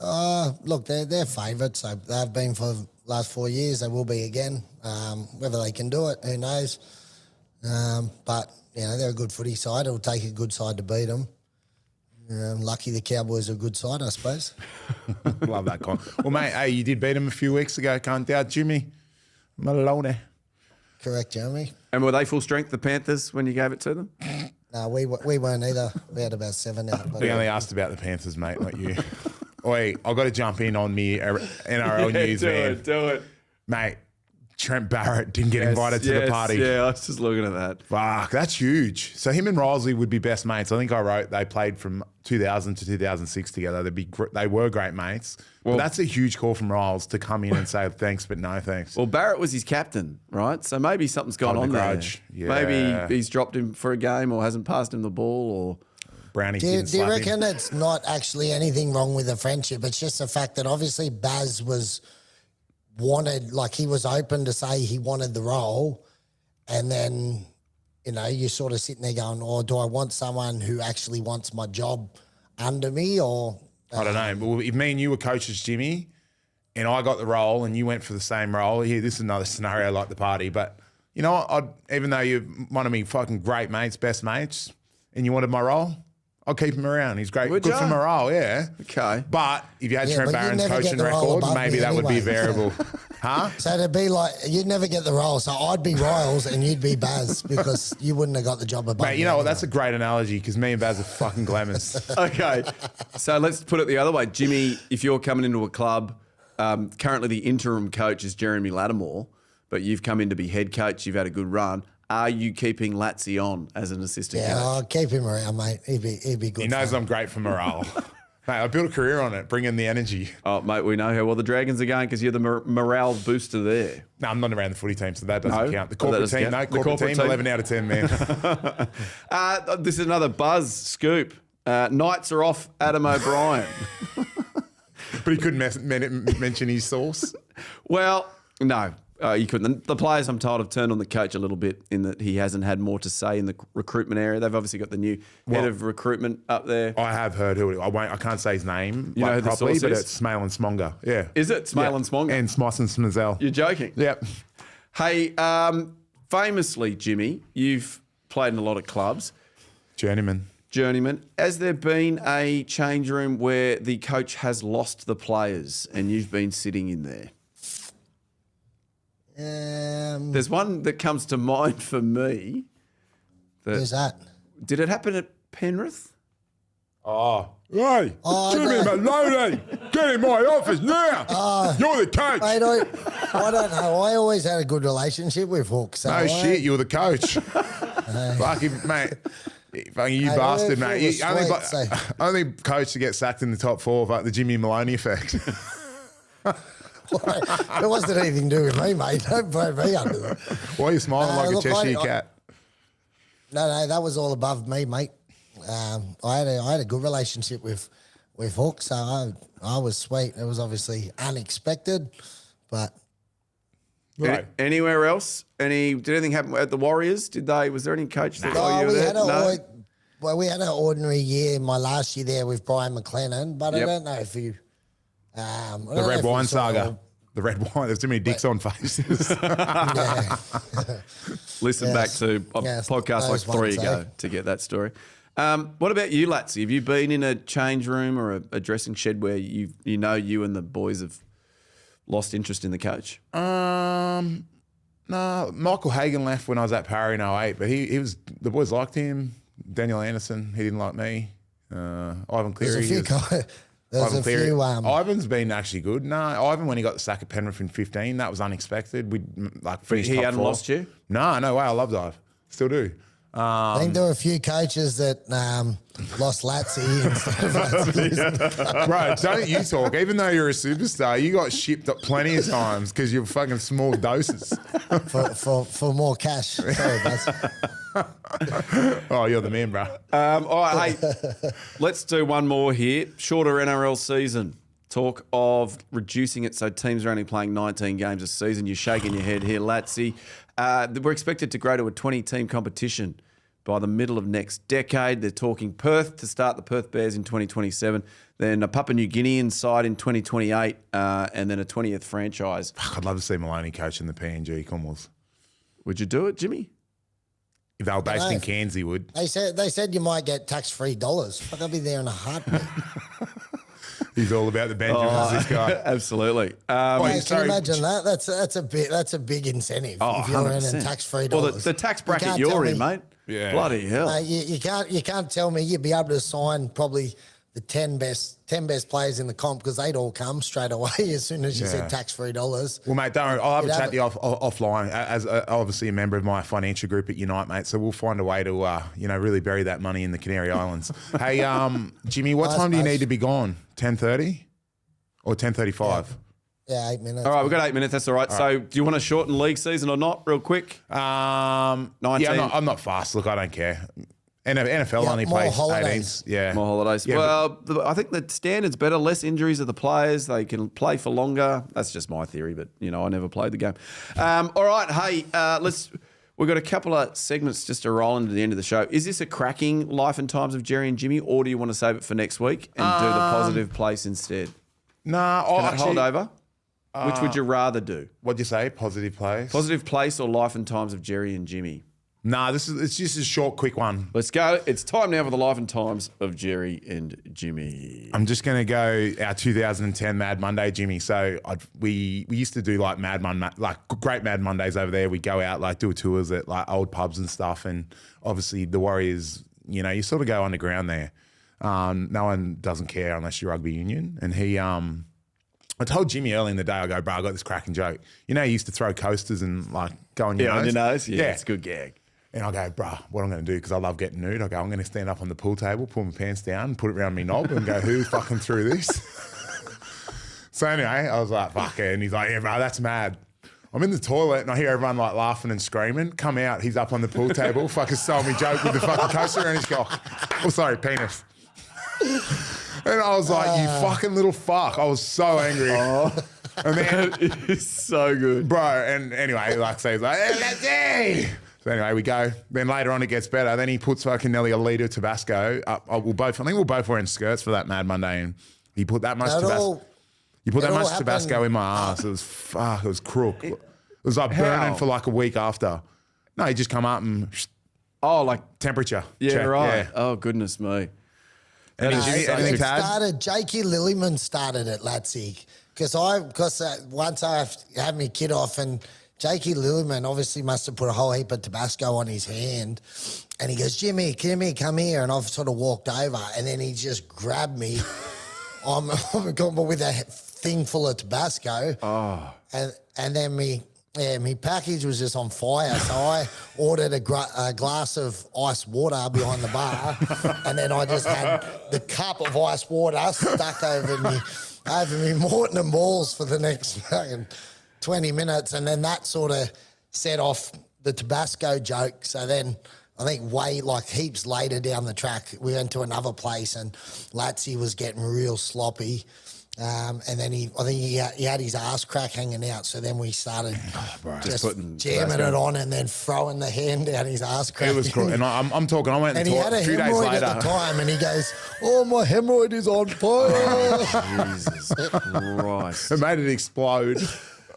Speaker 3: Look, they're favourites. So they've been for the last 4 years. They will be again. Whether they can do it, who knows? But, they're a good footy side. It'll take a good side to beat them. Lucky the Cowboys are a good side, I suppose.
Speaker 1: Love that con. Well, mate, hey, you did beat him a few weeks ago. Can't doubt Jimmy Maloney.
Speaker 3: Correct, Jeremy.
Speaker 2: And were they full strength, the Panthers, when you gave it to them?
Speaker 3: No, we weren't either. We had about 7 out. But
Speaker 1: We only asked about the Panthers, mate, not you. Oi, I've got to jump in on me NRL news, man.
Speaker 2: Do it.
Speaker 1: Mate, Trent Barrett didn't get invited to the party.
Speaker 2: Yeah, I was just looking at that.
Speaker 1: Fuck, that's huge. So him and Ryles would be best mates. I think I wrote they played from 2000 to 2006 together. They were great mates. But that's a huge call from Ryles to come in and say thanks, but no thanks.
Speaker 2: Well, Barrett was his captain, right? So maybe something's gone
Speaker 1: Hold
Speaker 2: on
Speaker 1: the
Speaker 2: there.
Speaker 1: grudge. Yeah.
Speaker 2: Maybe he's dropped him for a game or hasn't passed him the ball or...
Speaker 1: Brownie
Speaker 3: Do
Speaker 1: didn't
Speaker 3: you
Speaker 1: slap
Speaker 3: reckon
Speaker 1: him.
Speaker 3: it's not actually anything wrong with the friendship? It's just the fact that obviously Baz he was open to say he wanted the role, and then, you're sort of sitting there going, oh, do I want someone who actually wants my job under me, or...
Speaker 1: I don't know. Well, if me and you were coaches, Jimmy, and I got the role and you went for the same role, here, this is another scenario like the party. But you know what? Even though you're one of me fucking great mates, best mates, and you wanted my role, I'll keep him around. He's great.
Speaker 2: Would
Speaker 1: Good
Speaker 2: ya?
Speaker 1: for morale, yeah.
Speaker 2: Okay.
Speaker 1: But if you had
Speaker 3: Yeah,
Speaker 1: Trent
Speaker 3: but you'd
Speaker 1: Barron's
Speaker 3: never get
Speaker 1: coaching
Speaker 3: the role
Speaker 1: record,
Speaker 3: above
Speaker 1: maybe
Speaker 3: me
Speaker 1: that would be
Speaker 3: anyway, so-
Speaker 1: variable. Huh?
Speaker 3: So it'd be like, you'd never get the role. So I'd be Ryles and you'd be Baz because you wouldn't have got the job above
Speaker 1: Mate,
Speaker 3: me
Speaker 1: you know what?
Speaker 3: anyway.
Speaker 1: That's a great analogy because me and Baz are fucking glamours.
Speaker 2: Okay. So let's put it the other way. Jimmy, if you're coming into a club, currently the interim coach is Jeremy Latimore, but you've come in to be head coach, you've had a good run. Are you keeping Latsy on as an assistant
Speaker 3: Yeah,
Speaker 2: coach?
Speaker 3: I'll keep him around, mate. He'd be good.
Speaker 1: He knows
Speaker 3: fun.
Speaker 1: I'm great for morale. Mate, I built a career on it, bring in the energy.
Speaker 2: Oh, mate, we know how well the Dragons are going because you're the morale booster there.
Speaker 1: No, I'm not around the footy team, so that doesn't
Speaker 2: No?
Speaker 1: count. The
Speaker 2: Oh, that
Speaker 1: corporate
Speaker 2: doesn't
Speaker 1: team,
Speaker 2: count.
Speaker 1: no,
Speaker 2: The
Speaker 1: corporate team,
Speaker 2: team.
Speaker 1: 11 out of 10, man.
Speaker 2: This is another buzz scoop. Knights are off Adam O'Brien.
Speaker 1: But he couldn't mention his source.
Speaker 2: Well, no. You couldn't. The players, I'm told, have turned on the coach a little bit in that he hasn't had more to say in the recruitment area. They've obviously got the new head of recruitment up there.
Speaker 1: I have heard who I can't say his name
Speaker 2: You know who the
Speaker 1: properly,
Speaker 2: source
Speaker 1: but
Speaker 2: is?
Speaker 1: it's Smale and Smonga. Yeah.
Speaker 2: Is it Smale and Smonga?
Speaker 1: And Smoss and Smazel.
Speaker 2: You're joking?
Speaker 1: Yep.
Speaker 2: Hey, famously, Jimmy, you've played in a lot of clubs.
Speaker 1: Journeyman.
Speaker 2: Has there been a change room where the coach has lost the players and you've been sitting in there? There's one that comes to mind for me.
Speaker 3: Who's that?
Speaker 2: Did it happen at Penrith?
Speaker 1: Oh. Hey,
Speaker 3: Oh,
Speaker 1: Jimmy
Speaker 3: no.
Speaker 1: Maloney, get in my office now. You're the coach.
Speaker 3: Mate, I don't know. I always had a good relationship with Hook. So
Speaker 1: No shit, you're the coach. Fucking mate. Fucking you
Speaker 3: Hey,
Speaker 1: bastard,
Speaker 3: well,
Speaker 1: mate.
Speaker 3: it was sweet, so-
Speaker 1: Only coach to get sacked in the top 4 like the Jimmy Maloney effect.
Speaker 3: it wasn't anything to do with me, mate. Don't blame me under that.
Speaker 1: Why are you smiling like
Speaker 3: look,
Speaker 1: a Cheshire cat?
Speaker 3: No, that was all above me, mate. I had a good relationship with Hook, so I was sweet. It was obviously unexpected, but
Speaker 1: Right.
Speaker 2: Anywhere else? Did anything happen at the Warriors? Was there any coach that while you were
Speaker 3: we
Speaker 2: there?
Speaker 3: had we had an ordinary year. My last year there with Brian McLennan, but
Speaker 2: Yep.
Speaker 3: I don't know if you.
Speaker 1: The red wine saga. The red wine. There's too many dicks on faces.
Speaker 3: Yeah.
Speaker 2: Listen back to a
Speaker 3: Yes,
Speaker 2: podcast like
Speaker 3: those
Speaker 2: 3
Speaker 3: ones,
Speaker 2: ago to get that story. What about you, Latsy? Have you been in a change room or a dressing shed where you and the boys have lost interest in the coach?
Speaker 1: No, Michael Hagan left when I was at Parry in 08, but he was, the boys liked him. Daniel Anderson, he didn't like me. Ivan Cleary.
Speaker 3: There's a few.
Speaker 1: Ivan's been actually good. No, Ivan, when he got the sack at Penrith in 15, that was unexpected. We finished
Speaker 2: He
Speaker 1: top
Speaker 2: hadn't
Speaker 1: 4.
Speaker 2: lost you?
Speaker 1: No way. I loved Ivan. Still do.
Speaker 3: I think there were a few coaches that lost Latsy instead of Latsy.
Speaker 1: Bro, don't you talk. Even though you're a superstar, you got shipped up plenty of times because you're fucking small doses.
Speaker 3: for more cash. Sorry, guys.
Speaker 1: Oh, you're the man, bro.
Speaker 2: All right, hey, let's do one more here. Shorter NRL season. Talk of reducing it so teams are only playing 19 games a season. You're shaking your head here, Latsy. We're expected to grow to a 20-team competition by the middle of next decade. They're talking Perth to start the Perth Bears in 2027, then a Papua New Guinean side in 2028, and then a 20th franchise.
Speaker 1: I'd love to see Maloney coaching the PNG Commonwealth.
Speaker 2: Would you do it, Jimmy?
Speaker 1: If they were based
Speaker 3: No.
Speaker 1: in Cairns, he would.
Speaker 3: They said you might get tax-free dollars. Fuck, I'll be there in a heartbeat.
Speaker 1: He's all about the Benjamins, this guy.
Speaker 2: Absolutely.
Speaker 3: Mate, can you imagine that? That's a big incentive if you're earning
Speaker 2: 100%.
Speaker 3: tax-free
Speaker 2: Well,
Speaker 3: dollars.
Speaker 2: the tax
Speaker 3: You
Speaker 2: bracket
Speaker 3: can't
Speaker 2: you're
Speaker 3: tell
Speaker 2: in,
Speaker 3: me-
Speaker 2: mate.
Speaker 1: Yeah.
Speaker 2: Bloody hell.
Speaker 3: Mate, you can't tell me you'd be able to sign probably the 10 best players in the comp because they'd all come straight away as soon as you said tax-free dollars.
Speaker 1: Well, mate, don't worry. I'll have a
Speaker 3: You'd
Speaker 1: chat
Speaker 3: have
Speaker 1: to you offline as obviously a member of my financial group at Unite, mate. So we'll find a way to, really bury that money in the Canary Islands. Hey, Jimmy, what time do you need to be gone? 10:30 or 10:35?
Speaker 3: Yeah, 8 minutes.
Speaker 2: All right, we've got 8 minutes. That's all right. So do you want to shorten league season or not real quick?
Speaker 1: 19. Yeah, I'm not fast. Look, I don't care. NFL only
Speaker 3: more
Speaker 1: plays
Speaker 3: holidays.
Speaker 1: 18s. Yeah.
Speaker 2: More holidays.
Speaker 1: Yeah,
Speaker 2: well, I think the standard's better. Less injuries of the players. They can play for longer. That's just my theory, but, I never played the game. All right, hey, we've got a couple of segments just to roll into the end of the show. Is this a cracking Life and Times of Jerry and Jimmy, or do you want to save it for next week and do the positive place instead?
Speaker 1: Nah,
Speaker 2: Can it hold over? Which would you rather do?
Speaker 1: What'd you say? Positive plays?
Speaker 2: Positive place or Life and Times of Jerry and Jimmy?
Speaker 1: Nah, it's just a short, quick one.
Speaker 2: Let's go. It's time now for the Life and Times of Jerry and Jimmy.
Speaker 1: I'm just going to go our 2010 Mad Monday, Jimmy. So we used to do like great Mad Mondays over there. We go out, do tours at like old pubs and stuff. And obviously the Warriors, you sort of go underground there. No one doesn't care unless you're rugby union. And I told Jimmy early in the day, I go, bro, I got this cracking joke. He used to throw coasters and go on your nose.
Speaker 2: on your nose? Yeah, it's a good gag.
Speaker 1: And I go, bro, what I'm going to do, because I love getting nude, I go, I'm going to stand up on the pool table, pull my pants down, put it around my knob and go, who fucking threw this? So anyway, I was like, fuck it. And he's like, yeah, bro, that's mad. I'm in the toilet and I hear everyone laughing and screaming. Come out, he's up on the pool table, fucking stole me joke with the fucking coaster and he's go, oh, sorry, penis. And I was like, you fucking little fuck. I was so angry. And then,
Speaker 2: It's so good.
Speaker 1: bro, and anyway, like I say, he's like, hey, let's see. So anyway, we go. Then later on, it gets better. Then he puts fucking nearly a litre of Tabasco up. I think we're both wearing skirts for that Mad Monday, and he put that much Tabasco. You put that much Tabasco in my ass. It was crook. It was like burning for like a week after. No, he just come up and temperature.
Speaker 2: Yeah,
Speaker 1: check.
Speaker 2: right.
Speaker 1: Yeah.
Speaker 2: Oh, goodness me.
Speaker 1: Anything, Tad?
Speaker 3: Jakey Lillyman started at Latsig because once I had my kid off and Jakey Lillyman obviously must have put a whole heap of Tabasco on his hand, and he goes, Jimmy, come here, and I've sort of walked over, and then he just grabbed me. I'm with a thing full of Tabasco, and then me package was just on fire, so I ordered a glass of ice water behind the bar, and then I just had the cup of ice water stuck over me Morton and balls for the next fucking 20 minutes, and then that sort of set off the Tabasco joke. So then I think heaps later down the track, we went to another place and Latsy was getting real sloppy. And then I think he had his ass crack hanging out. So then we started just jamming it on and then throwing the hand down his ass crack.
Speaker 1: It was cool. And I'm talking, I went and
Speaker 3: he had a
Speaker 1: 2 days
Speaker 3: hemorrhoid
Speaker 1: later.
Speaker 3: at the time, and he goes, "Oh, my hemorrhoid is on fire."
Speaker 2: Jesus Christ.
Speaker 1: It made it explode.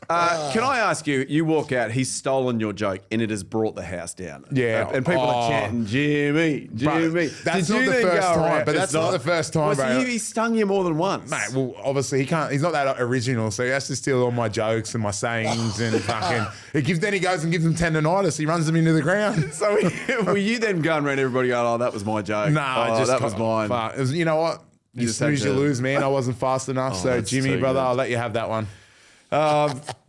Speaker 2: Can I ask you, you walk out, he's stolen your joke, and it has brought the house down.
Speaker 1: Yeah.
Speaker 2: And people are chanting, Jimmy.
Speaker 1: Bro, that's not the first time, but that's not the first time, bro.
Speaker 2: He stung you more than once.
Speaker 1: Mate, well, obviously he's not that original, so he has to steal all my jokes and my sayings and fucking. Then he goes and gives them tendonitis. He runs them into the ground.
Speaker 2: So were you then going around everybody going, oh, that was my joke?
Speaker 1: No,
Speaker 2: that was mine.
Speaker 1: It was, you know what? You snooze, you lose, man. I wasn't fast enough. So Jimmy, brother, I'll let you have that one.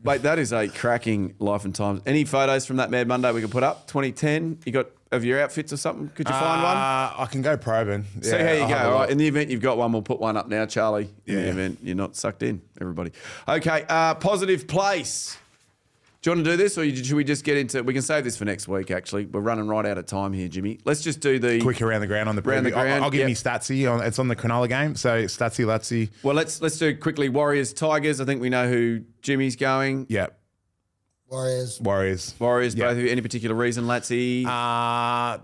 Speaker 2: Mate, that is a cracking life and times. Any photos from that Mad Monday we can put up? 2010, you got of your outfits or something? Could you find one?
Speaker 1: I can go probing.
Speaker 2: See how you go. All right. In the event you've got one, we'll put one up now, Charlie. In the event you're not sucked in, everybody. Okay, positive place. Do you want to do this, or should we just get into? We can save this for next week. Actually, we're running right out of time here, Jimmy. Let's just do the
Speaker 1: quick around the ground on the preview. I'll give you Statsy. It's on the Cronulla game, so Statsy, Latsy.
Speaker 2: Well, let's do quickly Warriors Tigers. I think we know who Jimmy's going.
Speaker 1: Yeah.
Speaker 2: Warriors.
Speaker 1: Yep.
Speaker 2: Both. Any particular reason, Latsy?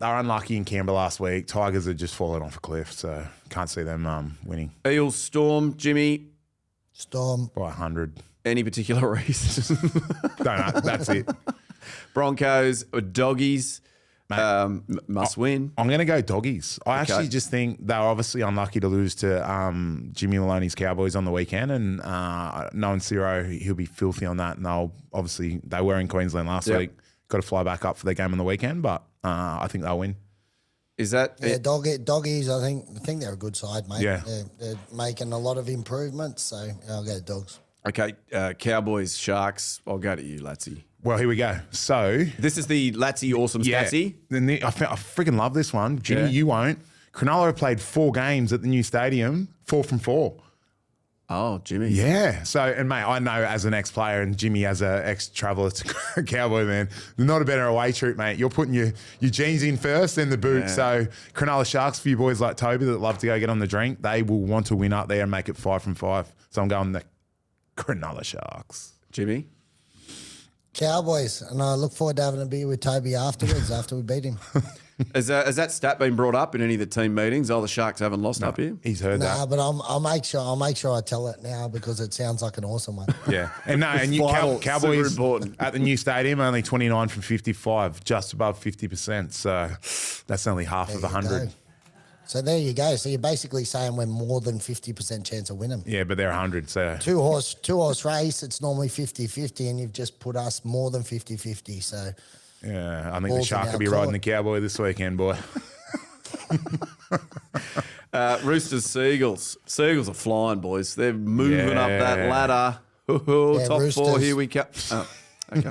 Speaker 1: They're unlucky in Canberra last week. Tigers have just fallen off a cliff, so can't see them winning.
Speaker 2: Eels, Storm, Jimmy.
Speaker 3: Storm
Speaker 1: by 100.
Speaker 2: Any particular reason?
Speaker 1: Don't know. That's it.
Speaker 2: Broncos or Doggies must win.
Speaker 1: I'm going to go Doggies. I actually just think they're obviously unlucky to lose to Jimmy Maloney's Cowboys on the weekend, and knowing Ciro, he'll be filthy on that. And they were in Queensland last week. Got to fly back up for their game on the weekend, but I think they'll win.
Speaker 2: Is that
Speaker 3: Doggies? I think they're a good side, mate.
Speaker 1: Yeah,
Speaker 3: they're making a lot of improvements, so I'll go Dogs.
Speaker 2: Okay, Cowboys, Sharks. I'll go to you, Latsy.
Speaker 1: Well, here we go. So
Speaker 2: this is the Latsy Awesome Statsy.
Speaker 1: I freaking love this one. Jimmy, you won't. Cronulla have played 4 games at the new stadium, 4 from 4.
Speaker 2: Oh, Jimmy.
Speaker 1: Yeah. So, and mate, I know as an ex-player and Jimmy as an ex-traveller to Cowboy, man, not a better away trip, mate. You're putting your jeans in first, then the boot. Yeah. So Cronulla Sharks, for you boys like Toby that love to go get on the drink, they will want to win up there and make it 5 from 5. So I'm going the Cronulla Sharks.
Speaker 2: Jimmy?
Speaker 3: Cowboys, and I look forward to having a beer with Toby afterwards after we beat him.
Speaker 2: Has that stat been brought up in any of the team meetings? Oh, the Sharks haven't lost up here.
Speaker 1: He's heard that.
Speaker 3: No, but I'll make sure I tell it now because it sounds like an awesome one.
Speaker 1: Yeah, and Cowboys at the new stadium only 29 from 55, just above 50%. So that's only half of 100.
Speaker 3: So there you go. So you're basically saying we're more than 50% chance of winning.
Speaker 1: Yeah, but they're 100. So
Speaker 3: two horse race, it's normally 50-50, and you've just put us more than 50-50. So
Speaker 1: yeah, I think the Shark will be riding the Cowboy this weekend, boy.
Speaker 2: Roosters, Seagulls. Seagulls are flying, boys. They're moving up that ladder. Top Roosters. 4, here we come. Oh. Okay.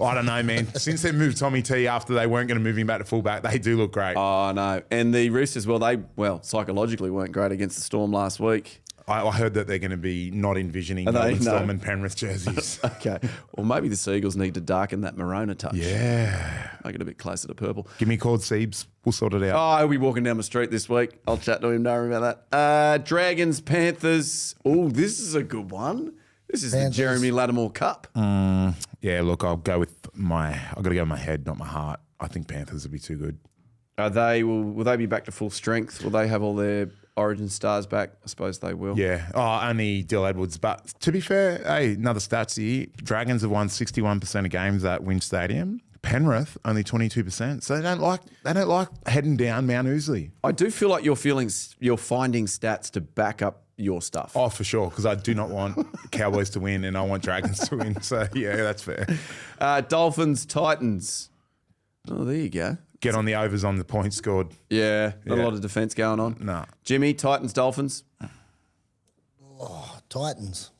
Speaker 1: I don't know, man. Since they moved Tommy T after they weren't going to move him back to fullback, they do look great.
Speaker 2: Oh, no. And the Roosters, psychologically weren't great against the Storm last week.
Speaker 1: I heard that they're going to be not envisioning Storm and Penrith jerseys.
Speaker 2: Okay. Well, maybe the Seagulls need to darken that maroon a touch.
Speaker 1: Yeah.
Speaker 2: Make it a bit closer to purple.
Speaker 1: Give me a call, Siebes. We'll sort it out.
Speaker 2: Oh, he'll be walking down the street this week. I'll chat to him. Don't worry about that. Dragons, Panthers. Oh, this is a good one. This is the
Speaker 3: Panthers.
Speaker 2: Jeremy Latimore Cup.
Speaker 1: Yeah, look, I've got to go with my head, not my heart. I think Panthers would be too good.
Speaker 2: Are they? Will they be back to full strength? Will they have all their Origin stars back? I suppose they will.
Speaker 1: Yeah. Oh, only Dill Edwards. But to be fair, hey, another stats here. Dragons have won 61% of games at Winch Stadium. Penrith only 22%. So they don't like heading down Mount Ousley.
Speaker 2: I do feel like you're finding stats to back up your stuff.
Speaker 1: Oh, for sure, because I do not want Cowboys to win and I want Dragons to win. So yeah, that's fair.
Speaker 2: Dolphins, Titans. Oh, there you go.
Speaker 1: Get on the overs on the points scored.
Speaker 2: Yeah, not a
Speaker 1: Yeah.
Speaker 2: lot of defence going on.
Speaker 1: No.
Speaker 2: Jimmy, Titans, Dolphins.
Speaker 3: Titans.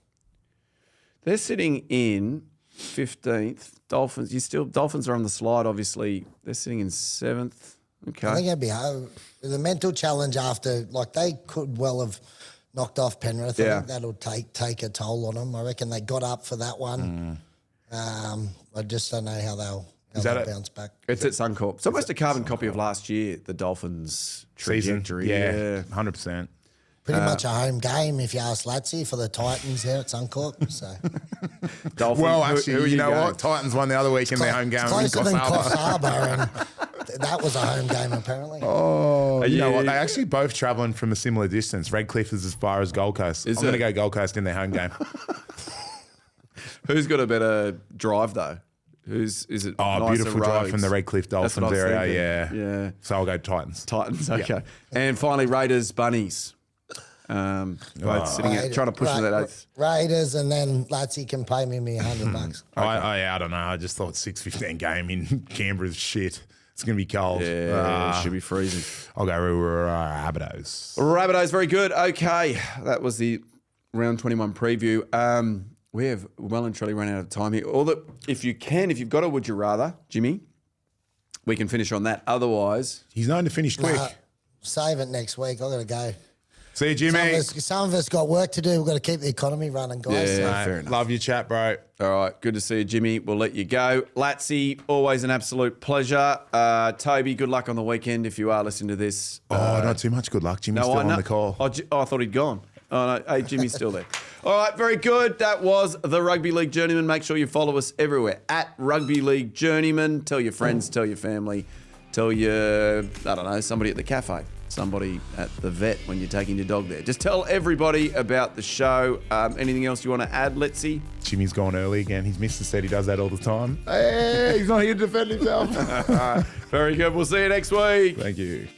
Speaker 2: They're sitting in 15th. Dolphins are on the slide, obviously. They're sitting in 7th. Okay.
Speaker 3: I think it'd be the mental challenge after, like, they could well have knocked off Penrith. I
Speaker 2: Yeah.
Speaker 3: think that'll take a toll on them. I reckon they got up for that one. I just don't know how they'll bounce back.
Speaker 2: It's at Suncorp. It's almost a carbon copy of last year, the Dolphins' trajectory.
Speaker 1: Yeah, 100%.
Speaker 3: Pretty much a home game, if you ask Latsy, for the Titans there at Suncorp. So
Speaker 2: Dolphins,
Speaker 1: Well,
Speaker 2: who
Speaker 1: actually,
Speaker 2: are
Speaker 1: you know
Speaker 2: going?
Speaker 1: what? Titans won the other week in their home game.
Speaker 3: It's
Speaker 1: in
Speaker 3: closer than
Speaker 1: Coffs
Speaker 3: Coffs
Speaker 1: Harbour.
Speaker 3: Harbour, and that was a home game apparently.
Speaker 1: Oh, you know
Speaker 2: you-
Speaker 1: what? They actually both travelling from a similar distance. Redcliffe is as far as Gold Coast.
Speaker 2: Is
Speaker 1: I'm going to
Speaker 2: it?
Speaker 1: go Gold Coast in their home game.
Speaker 2: Who's got a better drive, though? Is it
Speaker 1: Oh,
Speaker 2: nicer
Speaker 1: beautiful drive
Speaker 2: roads?
Speaker 1: from the Redcliffe
Speaker 2: That's what
Speaker 1: Dolphins
Speaker 2: I was
Speaker 1: area.
Speaker 2: thinking.
Speaker 1: Yeah.
Speaker 2: Yeah.
Speaker 1: So I'll go Titans.
Speaker 2: Titans, okay. And finally, Raiders, Bunnies. Both sitting out, trying to push to that eighth.
Speaker 3: Raiders, and then Latsy can pay me $100.
Speaker 1: I don't know. I just thought 6:15 game in Canberra's shit. It's going to be cold.
Speaker 2: Yeah, should be freezing.
Speaker 1: I'll go Rabbitohs.
Speaker 2: Rabbitohs, very good. Okay, that was the round 21 preview. We have well and truly run out of time here. If you've got a would you rather, Jimmy, we can finish on that. Otherwise,
Speaker 1: He's known to finish quick.
Speaker 3: Save it next week. I've got to go.
Speaker 1: See you, Jimmy.
Speaker 3: Some of us got work to do. We've got to keep the economy running, guys.
Speaker 2: Yeah.
Speaker 3: So.
Speaker 1: Mate,
Speaker 2: fair enough.
Speaker 1: Love your chat, bro.
Speaker 2: all right, good to see you, Jimmy. We'll let you go. Latsy, always an absolute pleasure. Toby, good luck on the weekend if you are listening to this.
Speaker 1: Not too much good luck. Jimmy's still on the call.
Speaker 2: I thought he'd gone. Oh, no. Hey, Jimmy's still there. All right, very good. That was the Rugby League Journeymen. Make sure you follow us everywhere at Rugby League Journeymen. Tell your friends, tell your family, tell your, somebody at the cafe, somebody at the vet when you're taking your dog there. Just tell everybody about the show. Anything else you want to add, let's see?
Speaker 1: Jimmy's gone early again. His missus said he does that all the time. Hey, he's not here to defend himself.
Speaker 2: Very good. We'll see you next week.
Speaker 1: Thank you.